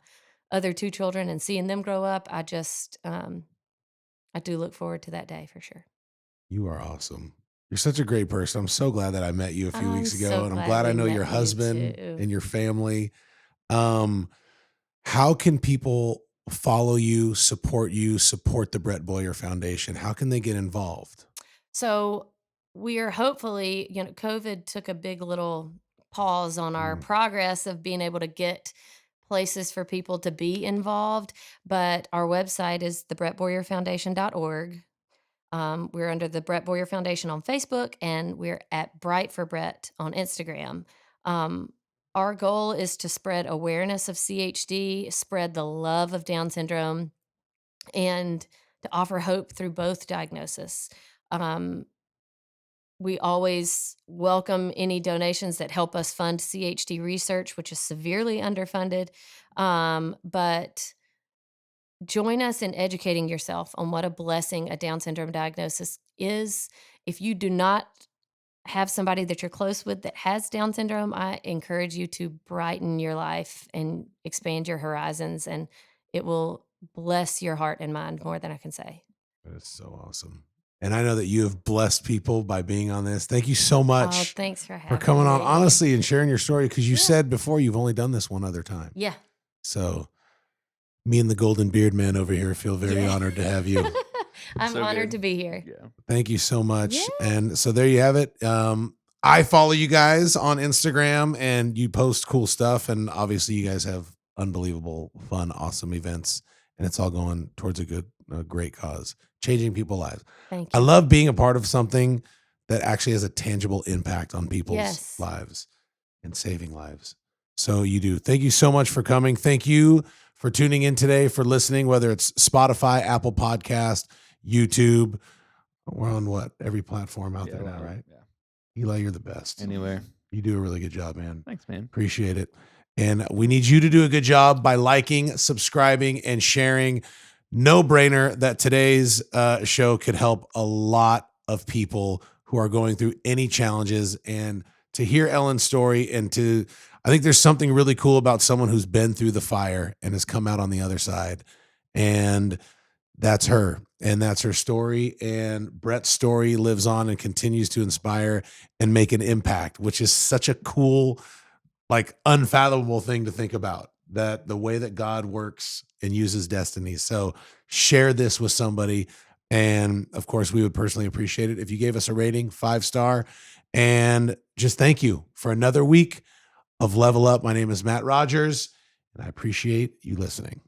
other 2 children and seeing them grow up, I just, I do look forward to that day for sure. You are awesome. You're such a great person. I'm so glad that I met you a few I'm weeks ago, so and I'm glad glad I we know met your you husband too. and your family. Um, how can people follow you, support the Brett Boyer Foundation? How can they get involved? So we are hopefully, COVID took a big little pause on our Mm, progress of being able to get places for people to be involved. But our website is thebrettboyerfoundation.org. We're under the Brett Boyer Foundation on Facebook, and we're at Bright for Brett on Instagram. Um, our goal is to spread awareness of CHD, spread the love of Down syndrome, and to offer hope through both diagnosis. Um, we always welcome any donations that help us fund CHD research, which is severely underfunded. But join us in educating yourself on what a blessing a Down syndrome diagnosis is. If you do not have somebody that you're close with that has Down syndrome, I encourage you to brighten your life and expand your horizons, and it will bless your heart and mind more than I can say. that is so awesome. And I know that you have blessed people by being on this. Thank you so Oh, much thanks for for having coming on, me. honestly, and sharing your story, because you Yeah. said before you've only done this one other time. Yeah. So me and the golden beard man over here feel very Yeah. honored to have you. I'm So honored good. to be here. Yeah. Thank you so Yeah. much. And so there you have it. I follow you guys on Instagram, and you post cool stuff. And obviously you guys have unbelievable, fun, awesome events, and it's all going towards a great cause, changing people's lives. Thank I you. love being a part of something that actually has a tangible impact on people's Yes. lives and saving lives. So you do. Thank you so much for coming. Thank you for tuning in today, for listening, whether it's Spotify, Apple Podcast, YouTube. We're on what? Every platform out there now, right? Yeah. Eli, you're the best. Anywhere. You do a really good job, man. Thanks, man. Appreciate it. And we need you to do a good job by liking, subscribing, and sharing. No brainer that today's show could help a lot of people who are going through any challenges. And to hear Ellen's story, I think there's something really cool about someone who's been through the fire and has come out on the other side. And that's her, and that's her story. And Brett's story lives on and continues to inspire and make an impact, which is such a cool, like, unfathomable thing to think about, that the way that God works and uses destiny. So share this with somebody. And of course, we would personally appreciate it if you gave us a rating, 5-star. And just thank you for another week of Level Up. My name is Matt Rogers, and I appreciate you listening.